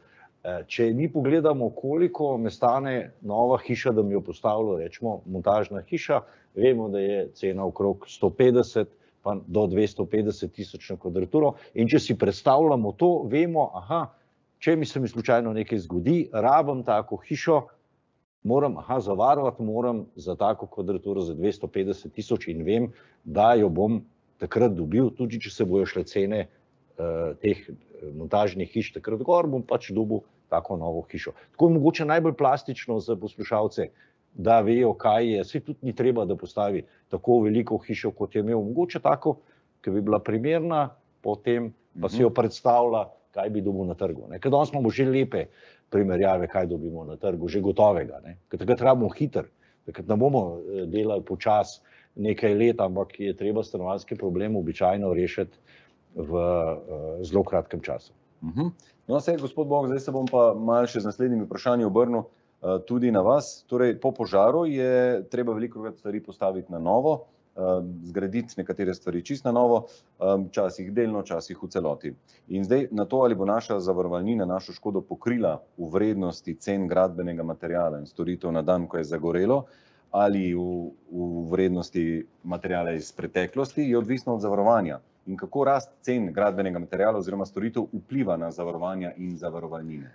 Če mi pogledamo, koliko me stane nova hiša, da mi jo postavljajo, rečemo, montažna hiša, vemo, da je cena okrog 150 pa do 250 tisoč na kvadraturo. In če si predstavljamo to, vemo, če se mi slučajno nekaj zgodi, rabim tako hišo, zavarovati moram za tako kvadraturo za 250 tisoč in vem, da jo bom takrat dobil, tudi če se bojo šle cene teh montažnih hiš takrat gor, bom pač dobil tako novo hišo. Tako je mogoče najbolj plastično za poslušalce, da vejo, kaj je. Saj tudi ni treba, da postavi tako veliko hišo, kot je imel. Mogoče tako, ki bi bila primerna, potem pa si jo predstavlja, kaj bi dobil na trgu. Ker danes imamo že lepe primerjave, kaj dobimo na trgu, že gotovega. Ker takrat rabimo hiter, takrat ne bomo delali počas nekaj let, ampak je treba stanovanjski problem običajno rešiti v zelo kratkem času. No, gospod Bog, zdaj se bom pa malo še z naslednjimi vprašanji obrnil tudi na vas. Torej, po požaru je treba veliko stvari postaviti na novo, zgraditi nekatere stvari čisto na novo, včasih delno, včasih v celoti. In zdaj na to, ali bo naša zavarovalnina našo škodo pokrila v vrednosti cen gradbenega materiala in storitev na dan, ko je zagorelo, ali v vrednosti materiala iz preteklosti, je odvisno od zavarovanja. In kako rast cen gradbenega materiala oziroma storitev vpliva na zavarovanja in zavarovalnine?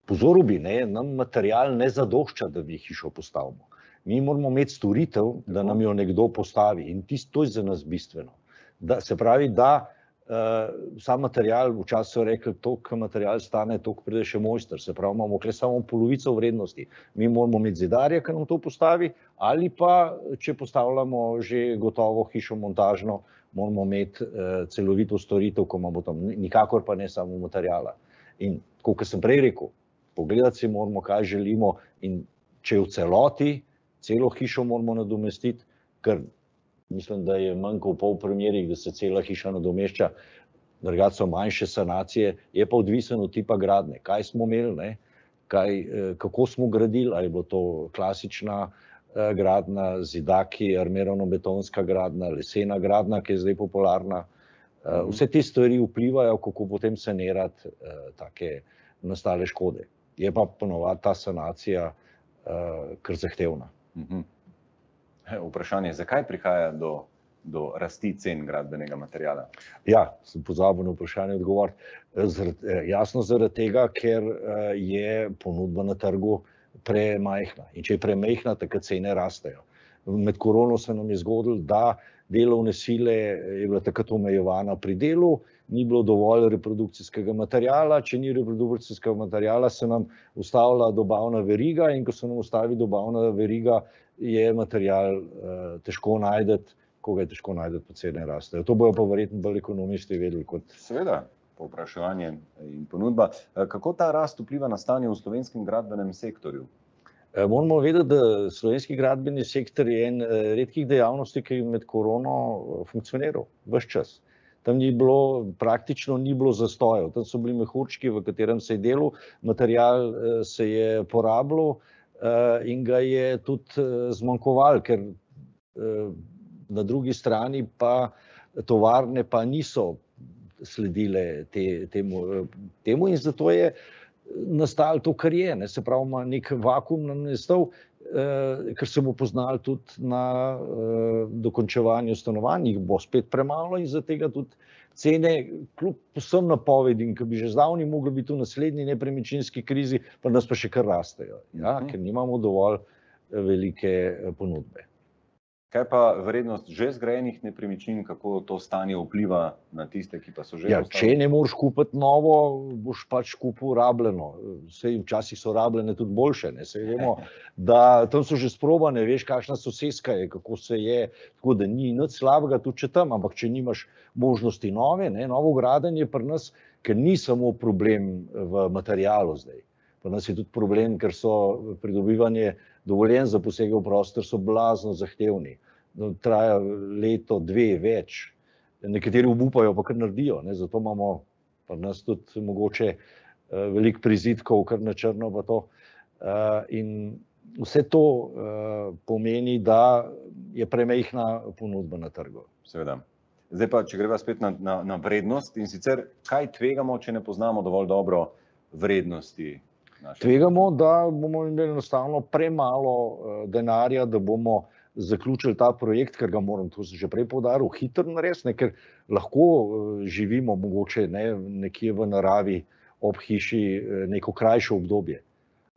Pozoril bi, nam material ne zadošča, da bi hišo postavimo. Mi moramo imeti storitev, da nam jo nekdo postavi in to je za nas bistveno. Se pravi, da sam material, včasih so rekli, toliko material stane, toliko pride še mojster, se pravi, imamo tukaj samo polovico vrednosti. Mi moramo imeti zidarja, ki nam to postavi, ali pa, če postavljamo že gotovo hišo montažno, moramo imeti celovito storitev, ko imamo tam, nikakor pa ne samo materijala. In, kot sem prej rekel, pogledati si moramo, kaj želimo in če v celoti, celo hišo moramo nadomestiti, ker mislim, da je manj kot v pol primerih, da se cela hiša nadomešča, drugače so manjše sanacije, je pa odvisen od tipa gradnje. Kaj smo imeli, ne? Kako smo gradili, ali je bilo to klasična gradnja, zidaki, armirano-betonska gradnja, lesena gradnja, ki je zdaj popularna. Vse te stvari vplivajo, kako potem sanirati take nastale škode. Je pa ponovadi ta sanacija kar zahtevna. Vprašanje, zakaj prihaja do rasti cen gradbenega materiala? Ja, sem pozabil na vprašanje odgovoriti. Jasno zaradi tega, ker je ponudba na trgu premajhna. In če je premajhna, takrat cene rastejo. Med korono se nam je zgodilo, da delovne sile je bila takrat omejevana pri delu, ni bilo dovolj reprodukcijskega materiala, če ni reprodukcijskega materiala, se nam ustavila dobavna veriga in ko se nam ustavi dobavna veriga, je material težko najdeti, ko ga je težko najdeti, pa cene rastejo. To bojo pa verjetno bolj ekonomisti vedeli kot... Seveda, povpraševanje in ponudba. Kako ta rast vpliva na stanje v slovenskem gradbenem sektorju? Moramo vedeti, da slovenski gradbeni sektor je en redkih dejavnosti, ki je med korono funkcioniral ves čas. Tam praktično ni bilo zastojev. Tam so bili mehurčki, v katerem se je delal, material se je porabljal in ga je tudi zmanjkovalo, ker na drugi strani pa tovarne pa niso sledile temu in zato je nastalo to, kar je. Se pravi, ima nek vakuum nastal, ker se bo poznalo tudi na dokončevanju stanovanj, jih bo spet premalo in zaradi tega tudi cene, kljub vsem napovedim, ki bi že zdavnaj mogli biti v naslednji nepremičninski krizi, pa nas pa še kar rastejo, ker nimamo dovolj velike ponudbe. Kaj pa vrednost že zgrajenih nepremičnin, kako to stanje vpliva na tiste, ki pa so že postavljene? Če ne moreš kupiti novo, boš pač kupil rabljeno. Sej včasih so rabljene tudi boljše. Sej vemo, da tam so že sprobane, veš, kakšna soseska je, kako se je, tako da ni nič slabega tudi če tam, ampak če nimaš možnosti nove, novogradenje pri nas, ker ni samo problem v materialu zdaj. Pri nas je tudi problem, ker so pridobivanje dovoljenj za posege v prostor so blazno zahtevni. Traja leto, dve, več. Nekateri obupajo, pa kar naredijo. Zato imamo pri nas tudi mogoče veliko prizidkov, kar na črno pa to. In vse to pomeni, da je premajhna ponudba na trgu. Seveda. Zdaj pa, če greva spet na vrednost in sicer, kaj tvegamo, če ne poznamo dovolj dobro vrednosti? Tvegamo, da bomo imeli enostavno premalo denarja, da bomo zaključili ta projekt, ker ga moram, to sem že prej poudaril, hitro narediti, ker lahko živimo mogoče nekje v naravi ob hiši neko krajše obdobje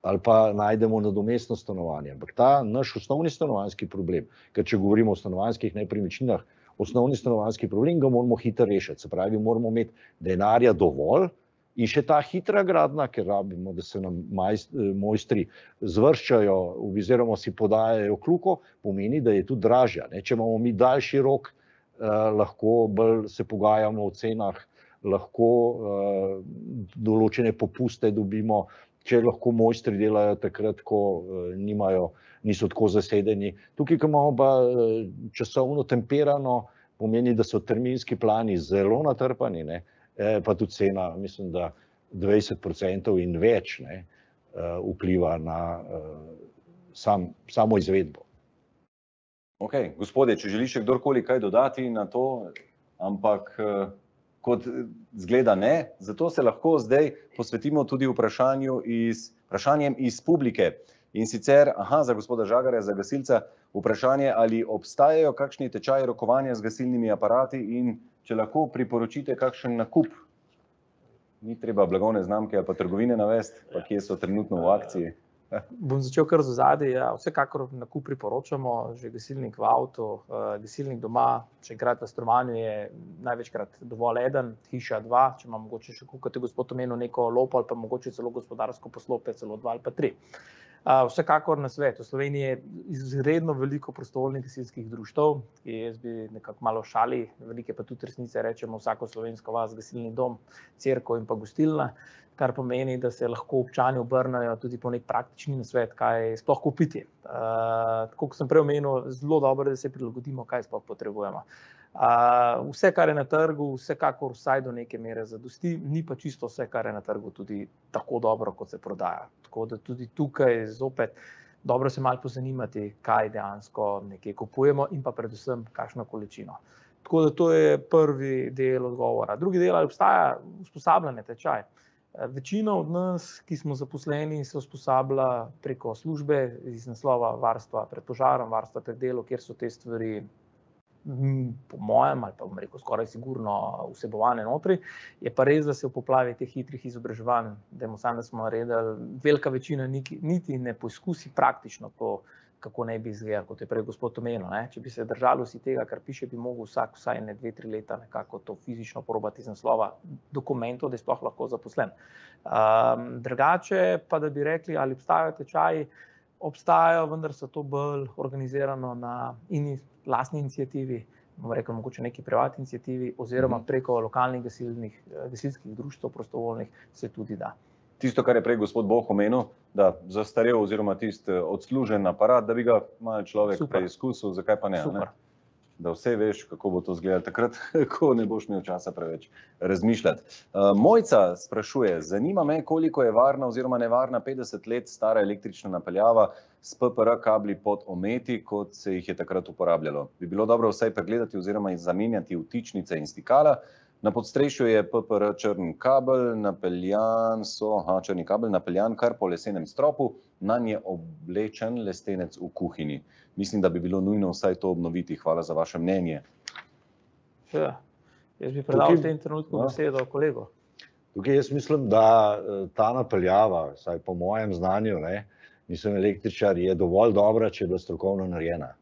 ali pa najdemo nadomestno stanovanje. Ampak ta naš osnovni stanovanjski problem, ker če govorimo o stanovanjskih nepremičninah, osnovni stanovanjski problem ga moramo hitro rešiti. Se pravi, moramo imeti denarja dovolj, in še ta hitra gradnja, ker rabimo, da se nam mojstri zvrščajo oziroma si podajajo kljuko, pomeni, da je tudi dražja. Če imamo mi daljši rok, lahko bolj se pogajamo o cenah, lahko določene popuste dobimo, če lahko mojstri delajo takrat, ko niso tako zasedeni. Tukaj, ko imamo pa časovno temperano, pomeni, da so terminski plani zelo natrpani, pa tudi cena, mislim, da 20% in več vpliva na samo izvedbo. Ok, gospodje, če želi še kdorkoli kaj dodati na to, ampak kot zgleda ne, zato se lahko zdaj posvetimo tudi vprašanjem iz publike. In sicer, za gospoda Žagarja, za gasilca, vprašanje, ali obstajajo kakšni tečaji rokovanja z gasilnimi aparati in če lahko priporočite kakšen nakup. Ni treba blagovne znamke ali pa trgovine navesti, pa kje so trenutno v akciji. Bom začel kar z ozadij. Vsekakor nakup priporočamo, že gasilnik v avtu, gasilnik doma, še enkrat v stanovanju je največkrat dovolj eden, hiša dva, če ima mogoče še, kot je gospod omenil, neko lopo ali pa mogoče celo gospodarsko poslopje, celo 2 ali pa 3. Vsekakor na svet. V Sloveniji je izredno veliko prostovoljnih gasilskih društev, ki jaz bi nekako malo šali, velike pa tudi resnice rečemo vsako slovensko vas, gasilni dom, cerkev in pa gostilna, kar pomeni, da se lahko občani obrnejo tudi po nek praktični nasvet, kaj sploh kupiti. Tako kot sem prej omenil, zelo dobro, da se prilagodimo, kaj sploh potrebujemo. Vse, kar je na trgu, vsekakor vsaj do neke mere zadosti, ni pa čisto vse, kar je na trgu, tudi tako dobro, kot se prodaja. Tako da tudi tukaj zopet dobro se malo pozanimati, kaj dejansko nekje kupujemo in pa predvsem kakšno količino. Tako da to je prvi del odgovora. Drugi del, ali obstaja usposabljanje, tečaj. Večina od nas, ki smo zaposleni, se usposablja preko službe iz naslova varstva pred požarom, varstva pred delo, kjer so te stvari po mojem, ali pa bom rekel, skoraj sigurno vsebovane notri. Je pa res, da se v poplavi teh hitrih izobraževanj, da smo naredili, velika večina niti ne poizkusi praktično to, kako ne bi izgledalo, kot je prej gospod omenil. Če bi se držali vsi tega, kar piše, bi mogel vsak vsaj 2-3 leta nekako to fizično probati iz naslova dokumentov, da je sploh lahko zaposlen. Drugače pa, da bi rekli, ali obstajajo tečaji, obstajajo, vendar so to bolj organizirano na lastni iniciativi, bomo rekel, mogoče neki privatni iniciativi, oziroma preko lokalnih gasilskih društev prostovoljnih se tudi da. Tisto, kar je prej gospod Boh omenil, da zastarel oziroma tisti odslužen aparat, da bi ga malo človek preizkusil, zakaj pa ne? Da vse veš, kako bo to izgledalo takrat, ko ne boš imel časa preveč razmišljati. Mojca sprašuje, zanima me, koliko je varna oziroma nevarna 50 let stara električna napeljava s PPR kabli pod ometi, kot se jih je takrat uporabljalo. Bi bilo dobro vsaj pregledati oziroma zamenjati vtičnice in stikala. Na podstrešju je PPR črn kabel, napeljan kar po lesenem stropu, nanj je oblečen lestenec v kuhinji. Mislim, da bi bilo nujno vsaj to obnoviti. Hvala za vaše mnenje. Jaz bi predal v tem trenutku besedo kolegu. Tukaj jaz mislim, da ta napeljava, vsaj po mojem znanju, nisem električar, je dovolj dobra, če je bila strokovno narejena.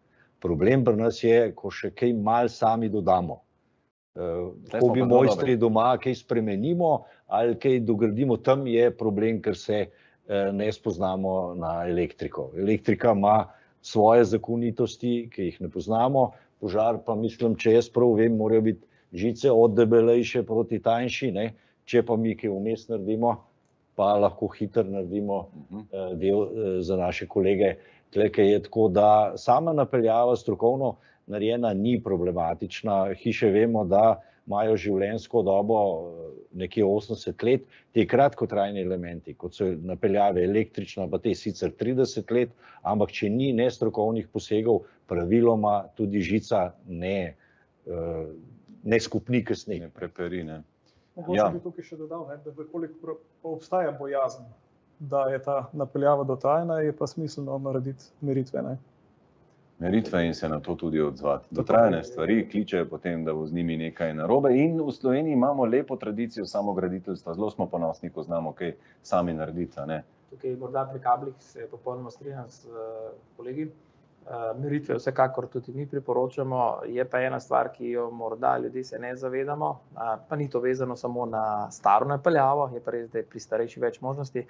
Problem pri nas je, ko še kaj malo sami dodamo. Ko bi mojstri doma kaj spremenimo ali kaj dogradimo, tam je problem, ker se ne spoznamo na elektriko. Elektrika ima svoje zakonitosti, ki jih ne poznamo, požar pa mislim, če jaz prav vem, morajo biti žice od debelejše proti tanjši, če pa mi kaj vmes naredimo, pa lahko hitro naredimo del za naše kolege. Tlekaj je tako, da sama napeljava strokovno narejena ni problematična. Hiše vemo, da imajo življenjsko dobo nekje 80 let. Te kratkotrajni elementi, kot so napeljave električna, pa te sicer 30 let, ampak če ni nestrokovnih posegov, praviloma tudi žica ne skupni kasneje. Ne preperi, ne. Mogoče bi tukaj še dodal, da koliko obstaja bojazen, da je ta napeljava dotrajana, je pa smiselno narediti meritve. Meritve in se na to tudi odzvati. Dotrajane stvari kličejo potem, da bo z njimi nekaj narobe. In v Sloveniji imamo lepo tradicijo samograditeljstva. Zelo smo ponosni, ko znamo kaj sami narediti. Tukaj morda pri kablih se popolnoma strinjam s kolegi. Meritve vsekakor tudi mi priporočamo. Je pa ena stvar, ki jo morda ljudje se ne zavedamo, pa ni to vezano samo na staro napeljavo, je pa res, da je pri starejši več možnosti.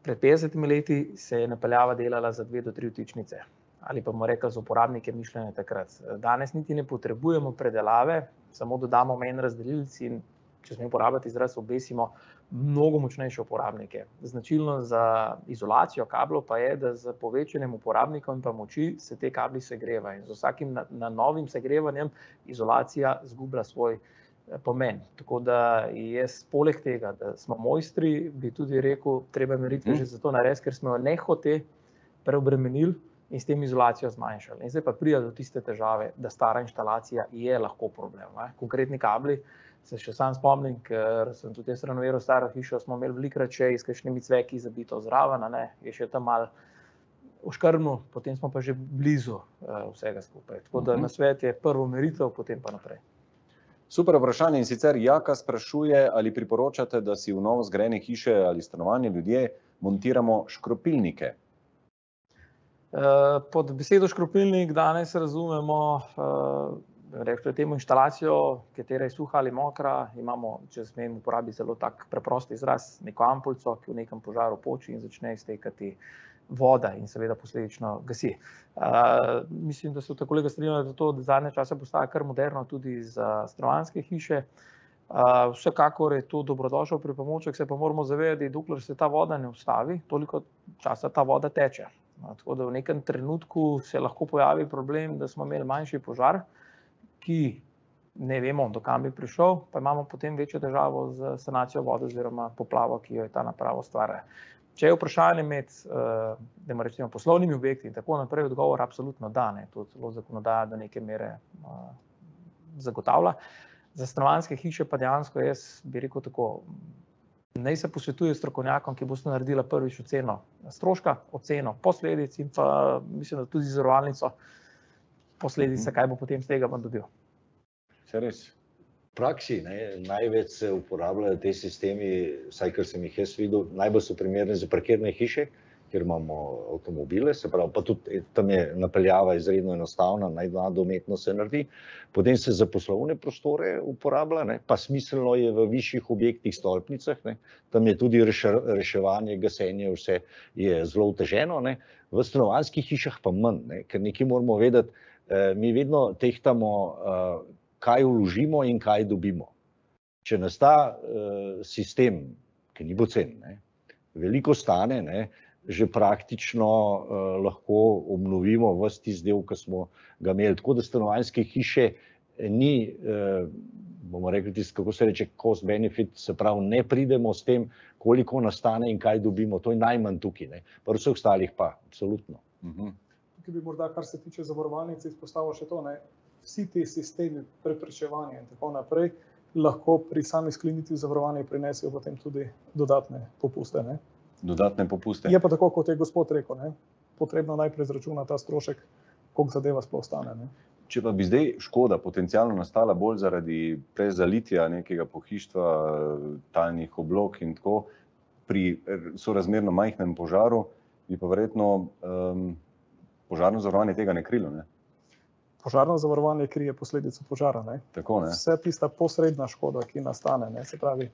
Pred 50 leti se je napeljava delala za 2 do 3 vtičnice. Ali pa bomo rekli, za uporabnike mišljene takrat. Danes niti ne potrebujemo predelave, samo dodamo en razdelilec in, če smem uporabljati izraz, obesimo mnogo močnejše uporabnike. Značilno za izolacijo kablov pa je, da z povečanjem uporabnikov in pa moči se te kabli segrevajo. In z vsakim novim segrevanjem izolacija izgublja svoj pomen. Tako da jaz poleg tega, da smo mojstri, bi tudi rekel, treba meritve že zato narediti, ker smo jo nehote preobremenili in s tem izolacijo zmanjšali. In zdaj pa pride do tiste težave, da stara inštalacija je lahko problem. Konkretni kabli, se še sam spomnim, ker sem tudi jaz renoviral staro hišo, smo imeli velikokrat še s kakšnimi cveki zabito zraven, je še tam malo oškrno, potem smo pa že blizu vsega skupaj. Tako da nasvet je prvo meritev, potem pa naprej. Super vprašanje in sicer Jaka sprašuje, ali priporočate, da si v novo zgrajene hiše ali stanovanje ljudje montiramo škropilnike? Pod besedo škropilnik danes razumemo inštalacijo, katera je suha ali mokra. Imamo, če smem uporabiti zelo tak preprost izraz, neko ampulco, ki v nekem požaru poči in začne iztekati voda in seveda posledično gasi. Mislim, da so tako kolega strinjali, da to zadnje čase postaja kar moderno tudi za stanovanjske hiše. Vsekakor je to dobrodošel pripomoček, se pa moramo zavedati, dokler se ta voda ne ustavi, toliko časa ta voda teče. Tako da v nekem trenutku se lahko pojavi problem, da smo imeli manjši požar, ki ne vemo, do kam bi prišel, pa imamo potem večjo težavo z sanacijo vode oziroma poplavo, ki jo je ta naprava ustvarja. Če je vprašanje med poslovnimi objekti in tako naprej, odgovor absolutno da, ne. To celo zakonodaja do neke mere zagotavlja. Za stanovanjske hiše pa dejansko jaz bi rekel tako, naj se posvetuje strokovnjakom, ki boste naredila prvič oceno stroška, oceno posledic in pa mislim, da tudi zavarovalnico posledice, kaj bo potem z tega dobil. Vse res. V praksi največ se uporabljajo te sistemi, vsaj kar sem jih jaz videl, najbolj so primerni za parkirne hiše, kjer imamo avtomobile, se pravi, pa tudi tam je napeljava izredno enostavna, nadometno se naredi. Potem se za poslovne prostore uporablja, pa smiselno je v višjih objektih, stolpnicah, tam je tudi reševanje, gasenje, vse je zelo oteženo, v stanovanjskih hišah pa manj, ker nekaj moramo vedeti, mi vedno tehtamo, kaj vložimo in kaj dobimo. Če nas ta sistem, ki ni pocen, veliko stane, že praktično lahko obnovimo ves tisti del, ki smo ga imeli. Tako da stanovanjske hiše ni, bomo rekli, kako se reče, cost benefit, se pravi, ne pridemo s tem, koliko nastane in kaj dobimo. To je najmanj tukaj, pa vseh ostalih pa, absolutno. Tukaj bi morda, kar se tiče zavarovalnice, izpostavil še to, vsi ti sistemi preprečevanja in tako naprej lahko pri sami sklenitvi zavarovanja prinesejo potem tudi dodatne popuste. Dodatne popuste. Je pa tako, kot je gospod rekel, potrebno najprej izračunati ta strošek, koliko zadeva sploh stane. Če pa bi zdaj škoda potencialno nastala bolj zaradi prezalitja nekega pohištva, talnih oblog in tako, pri sorazmerno majhnem požaru, bi pa verjetno požarno zavarovanje tega ne krilo, Požarno zavarovanje krije posledico požara. Tako, Vse tista posredna škoda, ki nastane, se pravi,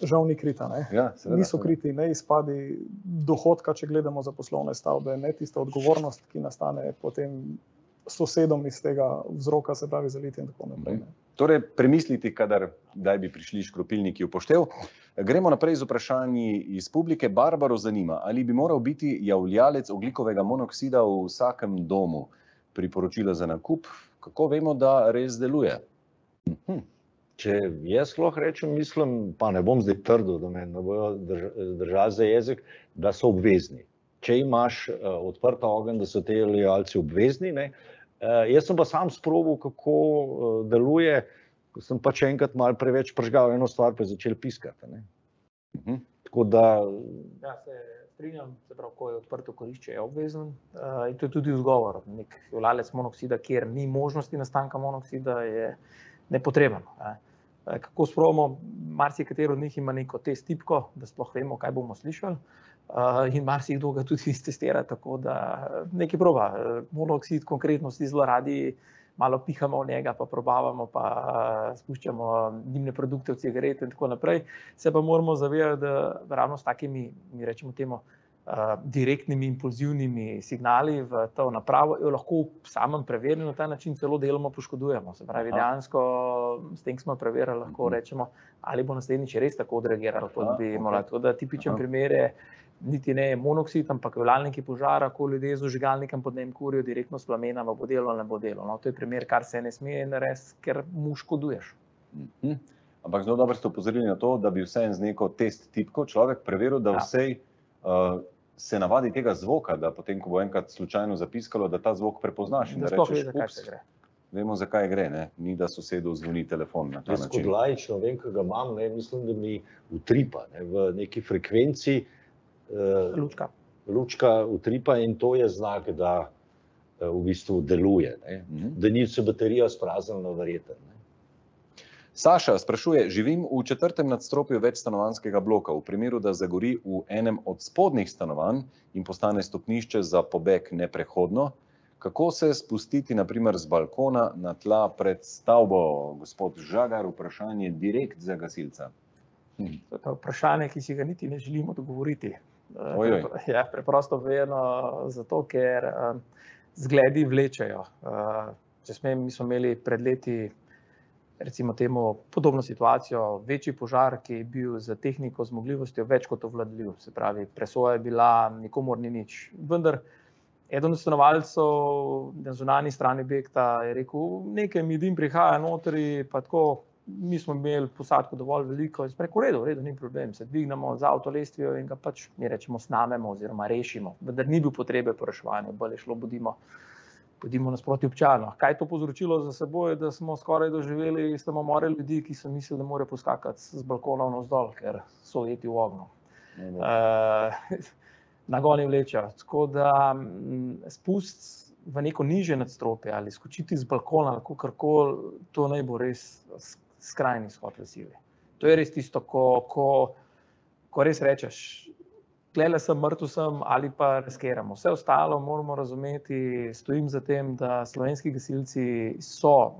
žal ni krita. Ja, seveda, niso kriti ne izpadi dohodka, če gledamo za poslovne stavbe, ne tista odgovornost, ki nastane potem sosedom iz tega vzroka, se pravi zalitje in tako naprej. Torej, premisliti, kdaj bi prišli škropilniki v poštev. Gremo naprej z vprašanji iz publike. Barbaro zanima, ali bi moral biti javljalec ogljikovega monoksida v vsakem domu. Priporočila za nakup, kako vemo, da res deluje? Če jaz lahko rečem, mislim, pa ne bom zdaj trdil, da me ne bojo držali za jezik, da so obvezni. Če imaš odprt ogenj, da so te javljalci obvezni, jaz sem pa sam sprobal, kako deluje, ko sem pač enkrat malo preveč pržgal eno stvar, pa je začel piskati. Tako da... Ja, se strinjam, se pravi, ko je odprto kurišče, je obvezen. In to je tudi odgovor. Nek javljalec monoksida, kjer ni možnosti nastanka monoksida, je nepotreben. Kako sprobamo, marsikatero od njih ima neko test tipko, da sploh vemo, kaj bomo slišali. In marsikdo ga tudi testira, tako da nekaj proba. Monoksid konkretno si zelo radi malo pihamo v njega, pa probavamo, pa spuščamo dimne produkte v cigarete in tako naprej. Se pa moramo zavedati, da ravno s takimi, mi rečemo temu, direktnimi, impulzivnimi signali v to napravo jo lahko v samem preverjanju na ta način celo deloma poškodujemo. Se pravi, dejansko s tem, ki smo preverjali, lahko rečemo, ali bo naslednjič res tako odreagiralo, kot bi morali. Tako da tipičen primer je niti ne monoksid, ampak javljalniki požara, ko ljudje z vžigalnikom pod njim kurijo direktno s plamenom, bo delo ali ne bo delo. To je primer, kar se ne sme narediti, ker mu škoduješ. Ampak zelo dobro ste opozorili na to, da bi vseeno z neko test tipko človek preveril, da vsej se navadi tega zvoka, da potem, ko bo enkrat slučajno zapiskalo, da ta zvok prepoznaš in da rečeš, ups, vemo, zakaj gre, ni da sosedu zvoni telefon na ta način. Jaz kot laično vem, kaj ga imam, mislim, da mi utripa v neki frekvenci, lučka utripa in to je znak, da v bistvu deluje, da ni se baterija spraznila verjetno. Saša sprašuje, živim v 4. nadstropju večstanovanjskega bloka. V primeru, da zagori v enem od spodnjih stanovanj in postane stopnišče za pobeg neprehodno, kako se spustiti na primer z balkona na tla pred stavbo? Gospod Žagar, vprašanje direkt za gasilca. To je vprašanje, ki si ga niti ne želimo dogovoriti. Ja, preprosto povedano zato, ker zgledi vlečejo. Če smem, mi smo imeli pred leti recimo temu podobno situacijo, večji požar, ki je bil z tehniko, zmogljivostjo več kot obvladljiv, se pravi, presoja je bila, nikomur ni nič. Vendar eden od stanovalcev na zunanji strani objekta je rekel, nekaj mi dim prihaja notri, pa tako, mi smo imeli posadko dovolj veliko, in smo rekli, v redu, ni problem, se dvignemo z avtolestvijo in ga pač, mi rečemo, snamemo oziroma rešimo, vendar ni bil potrebe po reševanju, bolj je šlo, bodimo nasproti občanov. Kaj je to povzročilo za seboj, da smo skoraj doživeli samomore ljudi, ki so mislili, da morajo poskakati z balkonov navzdol, ker so ujeti v ognju. Nagoni vleča. Tako da spust v neko nižje nadstropje ali skočiti z balkona ali kakorkoli, to naj bo res skrajni izhod v sili. To je res tisto, ko res rečeš, tlele sem, mrtev sem ali pa riskiramo. Vse ostalo moramo razumeti, stojim za tem, da slovenski gasilci so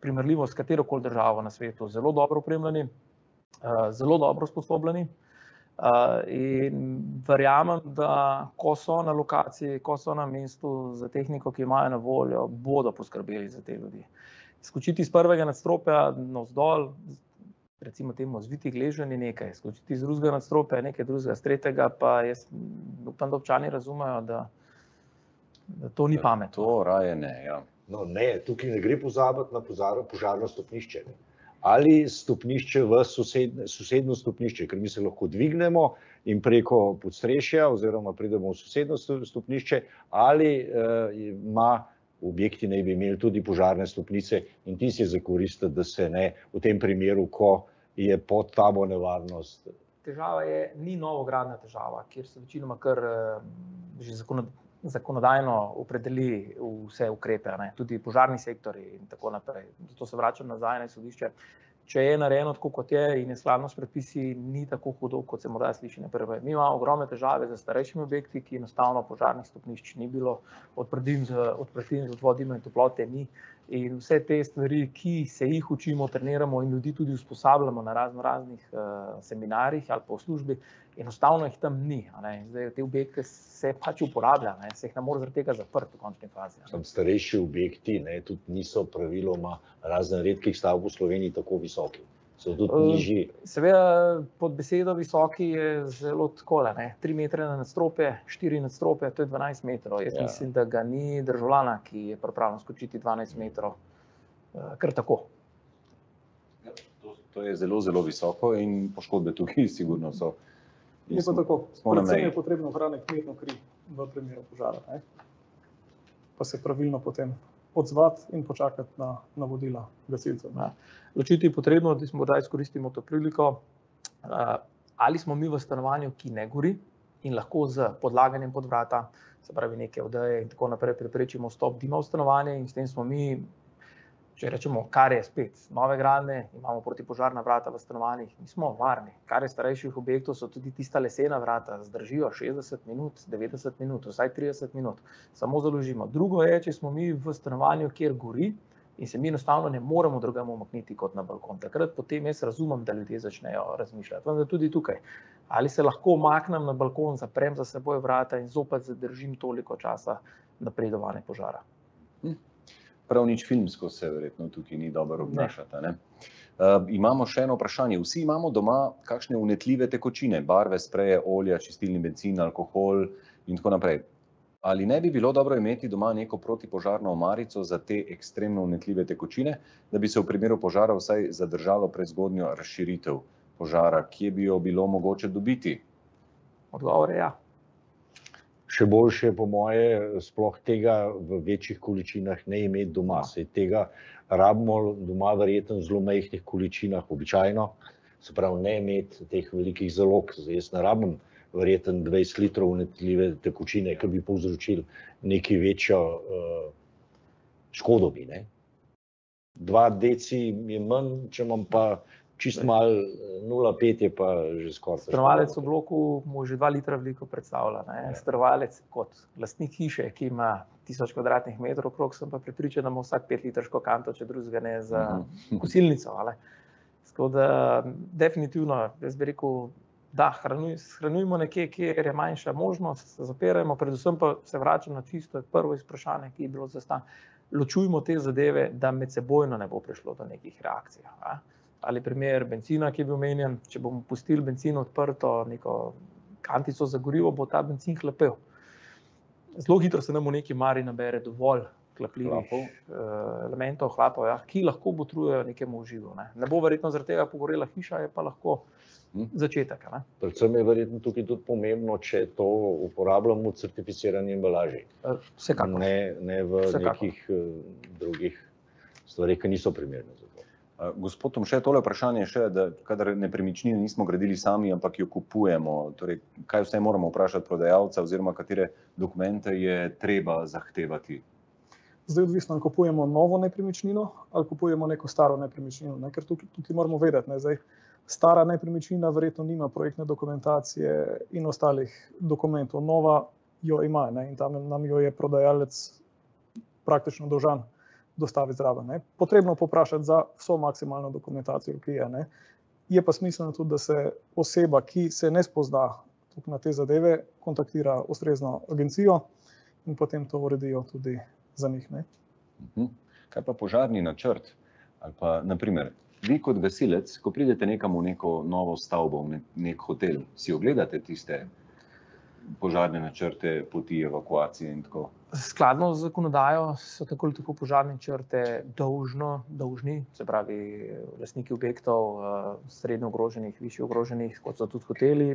primerljivo s katerokoli državo na svetu zelo dobro opremljeni, zelo dobro usposobljeni. In verjamem, da ko so na lokaciji, ko so na mestu za tehniko, ki imajo na voljo, bodo poskrbeli za te ljudi. Skočiti z prvega nadstropja navzdol, recimo temu zviti gležen je nekaj, skočiti z drugega nadstropja je nekaj drugega, z tretjega pa jaz upam, da občani razumejo, da to ni pametno. To raje ne, ja. No ne, tukaj ne gre pozabiti na požarno stopnišče. Ali stopnišče v sosedno stopnišče, ker mi se lahko dvignemo in preko podstrešja oziroma pridemo v sosedno stopnišče, ali ima objekti naj bi imeli tudi požarne stopnice in ti si za koristiti, da se ne v tem primeru, ko je pod tabo nevarnost. Težava ni novogradna težava, kjer se večinoma kar že zakonodajno opredeli vse ukrepe, tudi požarni sektorji in tako naprej. Zato se vračam nazaj na sodišče. Če je narejeno tako, kot je in je skladno s predpisi, ni tako hudo, kot se morda sliši na prvi. Mi imamo ogromne težave z starejšimi objekti, ki enostavno požarnih stopnišč ni bilo, odprtin z odvod dima in toplote ni. In vse te stvari, ki se jih učimo, treniramo in ljudi tudi usposabljamo na raznih seminarjih ali pa v službi, enostavno jih tam ni. Zdaj, te objekte se pač uporablja, se jih ne more zaradi tega zaprti v končni fazi. Starejši objekti tudi niso praviloma razen redkih stavb v Sloveniji tako visoki. So tudi nižji. Seveda pod besedo visoki je zelo takole, 3 metre na nadstropje, 4 nadstropje, to je 12 metrov. Jaz mislim, da ga ni državljana, ki je pripravljen skočiti 12 metrov, kar tako. To je zelo, zelo visoko in poškodbe tukaj sigurno so. Je pa tako, predvsem je potrebno ohraniti mirno kri v primeru požara, pa se pravilno potem odzvati in počakati na navodila gasilcev. Ločiti je potrebno, da smo morda izkoristimo to priliko, ali smo mi v stanovanju, ki ne gori in lahko z podlaganjem pod vrata, se pravi neke odeje in tako naprej, preprečimo vstop dima v stanovanje in s tem smo mi, če rečemo, kar je spet nove gradnje, imamo protipožarna vrata v stanovanjih, mi smo varni. Kar je starejših objektov, so tudi tista lesena vrata, zdržijo 60 minut, 90 minut, vsaj 30 minut, samo založimo. Drugo je, če smo mi v stanovanju, kjer gori in se mi enostavno ne moremo drugam umakniti kot na balkon. Takrat potem jaz razumem, da ljudje začnejo razmišljati. Vendar tudi tukaj, ali se lahko umaknem na balkon, zaprem za seboj vrata in zopet zadržim toliko časa napredovanja požara. Prav nič filmsko se verjetno tukaj ni dobro obnašati. Imamo še eno vprašanje. Vsi imamo doma kakšne vnetljive tekočine, barve, spreje, olja, čistilni bencin, alkohol in tako naprej. Ali ne bi bilo dobro imeti doma neko protipožarno omarico za te ekstremno vnetljive tekočine, da bi se v primeru požara vsaj zadržalo prezgodnjo razširitev požara, kje bi jo bilo mogoče dobiti? Odgovor je ja. Še boljše je po moje sploh tega v večjih količinah ne imeti doma. Saj tega rabimo doma verjetno v zelo majhnih količinah običajno, se pravi ne imeti teh velikih zalog. Jaz ne rabim verjetno 20 litrov vnetljive tekočine, ki bi povzročili nekaj večjo škodo bi. 2 deci je manj, če imam pa čist malo 0,5 je pa že skoraj. Stanovalec v bloku mu že 2 litra veliko predstavlja. Stanovalec kot lastnik hiše, ki ima 1000 kvadratnih metrov okrog, sem pa prepričan, da ima vsak 5 litrško kanto, če drugega ne za kosilnico. Tako da definitivno, jaz bi rekel, Da, shranjujmo nekje, kjer je manjša možnost, se zapirajmo, predvsem pa se vračam na čisto prvo vprašanje, ki je bilo zastavljeno. Ločujmo te zadeve, da medsebojno ne bo prišlo do nekih reakcij. Ali primer bencina, ki je bil omenjen, če bomo pustili bencin odprto, neko kantico za gorivo, bo ta bencin hlapel. Zelo hitro se nam v neki mari nabere dovolj hlapljivih elementov, hlapov, ki lahko botrujejo nekemu uživu. Ne bo verjetno zaradi tega pogorela hiša, je pa lahko začetek. Predvsem je verjetno tukaj tudi pomembno, če to uporabljamo v certificirani embalaži. Vsekakor. Ne v nekih drugih stvarih, ki niso primerne za to. Gospod Tomše, tole vprašanje še, da kadar nepremičnine nismo gradili sami, ampak jo kupujemo, torej kaj vse moramo vprašati prodajalca oziroma katere dokumente je treba zahtevati? Zdaj odvisno, ali kupujemo novo nepremičnino ali kupujemo neko staro nepremičnino, ne? Ker tukaj moramo vedeti, ne? Zdaj, stara nepremičnina verjetno nima projektne dokumentacije in ostalih dokumentov, nova jo ima, ne? In tam nam jo je prodajalec praktično dolžan dostaviti zraven. Ne? Potrebno poprašati za vso maksimalno dokumentacijo, ki je. Ne? Je pa smiselno tudi, da se oseba, ki se ne spozna na te zadeve, kontaktira ustrezno agencijo in potem to uredijo tudi za njih. Ne? Kaj pa požarni načrt? Ali pa, naprimer, vi kot gasilec, ko pridete nekam v neko novo stavbo, v nek hotel, si ogledate tiste požarne načrte, poti, evakuacije in tako? Skladno z zakonodajo so tako ali tako požarne načrte dolžni, se pravi lastniki objektov, srednje ogroženih, višje ogroženih, kot so tudi hoteli,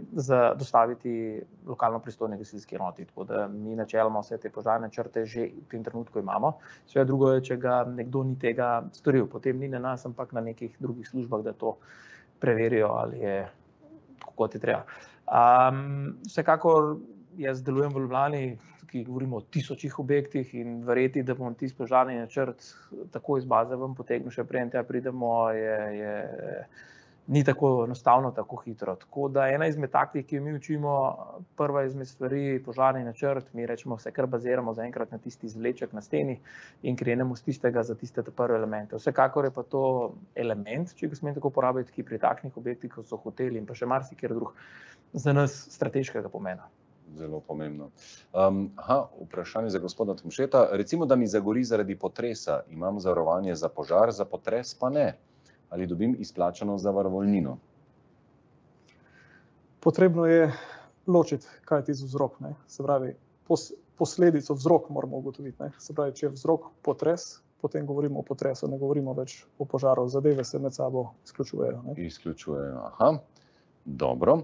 dostaviti lokalno pristojni gasilski enoti. Tako da mi načeloma vse te požarne načrte že v tem trenutku imamo. Vse drugo je, če ga nekdo ni tega storil, potem ni na nas, ampak na nekih drugih službah, da to preverijo, ali je kot je treba. Vsekakor jaz delujem v Ljubljani, ki govorimo o tisočih objektih in verjeti, da bom tisti požarni načrt tako iz baze ven potegnil, še preden tja pridemo, ni tako enostavno, tako hitro. Tako da ena izmed taktik, ki jo mi učimo, prva izmed stvari, požarni načrt, mi rečemo, vse kar baziramo zaenkrat na tisti izvleček na steni in krenemo z tistega za tiste prve elemente. Vsekakor je pa to element, če ga smem tako uporabiti, ki pri takšnih objektih, kot so hoteli in pa še marsikjer drug, za nas strateškega pomena. Zelo pomembno. Vprašanje za gospoda Tomšeta. Recimo, da mi zagori zaradi potresa, imam zavarovanje za požar, za potres pa ne. Ali dobim izplačano zavarovalnino? Potrebno je ločiti, kaj je tisti vzrok. Ne? Se pravi, posledico, vzrok moramo ugotoviti. Ne? Se pravi, če je vzrok potres, potem govorimo o potresu, ne govorimo več o požaru. Zadeve se med sabo izključujejo. Ne? Izključujejo, dobro.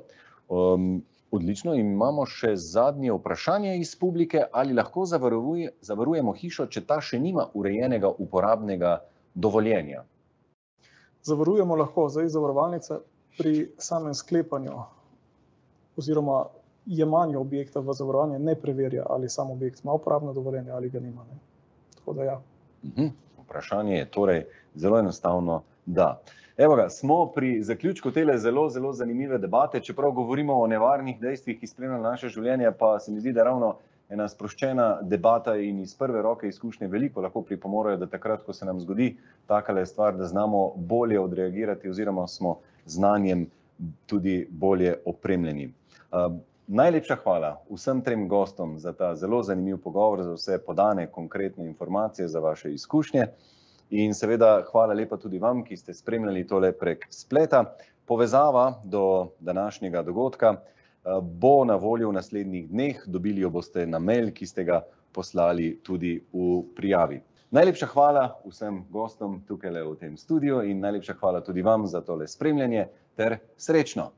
Odlično, imamo še zadnje vprašanje iz publike. Ali lahko zavarujemo hišo, če ta še nima urejenega uporabnega dovoljenja? Zavarujemo lahko. Zdaj zavarovalnica pri samem sklepanju oziroma jemanju objekta v zavarovanje ne preverja, ali sam objekt ima uporabno dovoljenje ali ga nima. Ne? Tako da ja. Vprašanje je torej zelo enostavno, da. Evo ga, smo pri zaključku tele zelo zanimive debate, čeprav govorimo o nevarnih dejstvih, ki spremljajo naše življenje, pa se mi zdi, da ravno ena sproščena debata in iz prve roke izkušnje veliko lahko pripomorejo, da takrat, ko se nam zgodi takale stvar, da znamo bolje odreagirati oziroma smo znanjem tudi bolje opremljeni. Najlepša hvala vsem trem gostom za ta zelo zanimiv pogovor, za vse podane konkretne informacije, za vaše izkušnje. In seveda hvala lepa tudi vam, ki ste spremljali tole prek spleta. Povezava do današnjega dogodka bo na voljo v naslednjih dneh, dobili jo boste na mail, ki ste ga poslali tudi v prijavi. Najlepša hvala vsem gostom tukaj v tem studiu in najlepša hvala tudi vam za tole spremljanje ter srečno!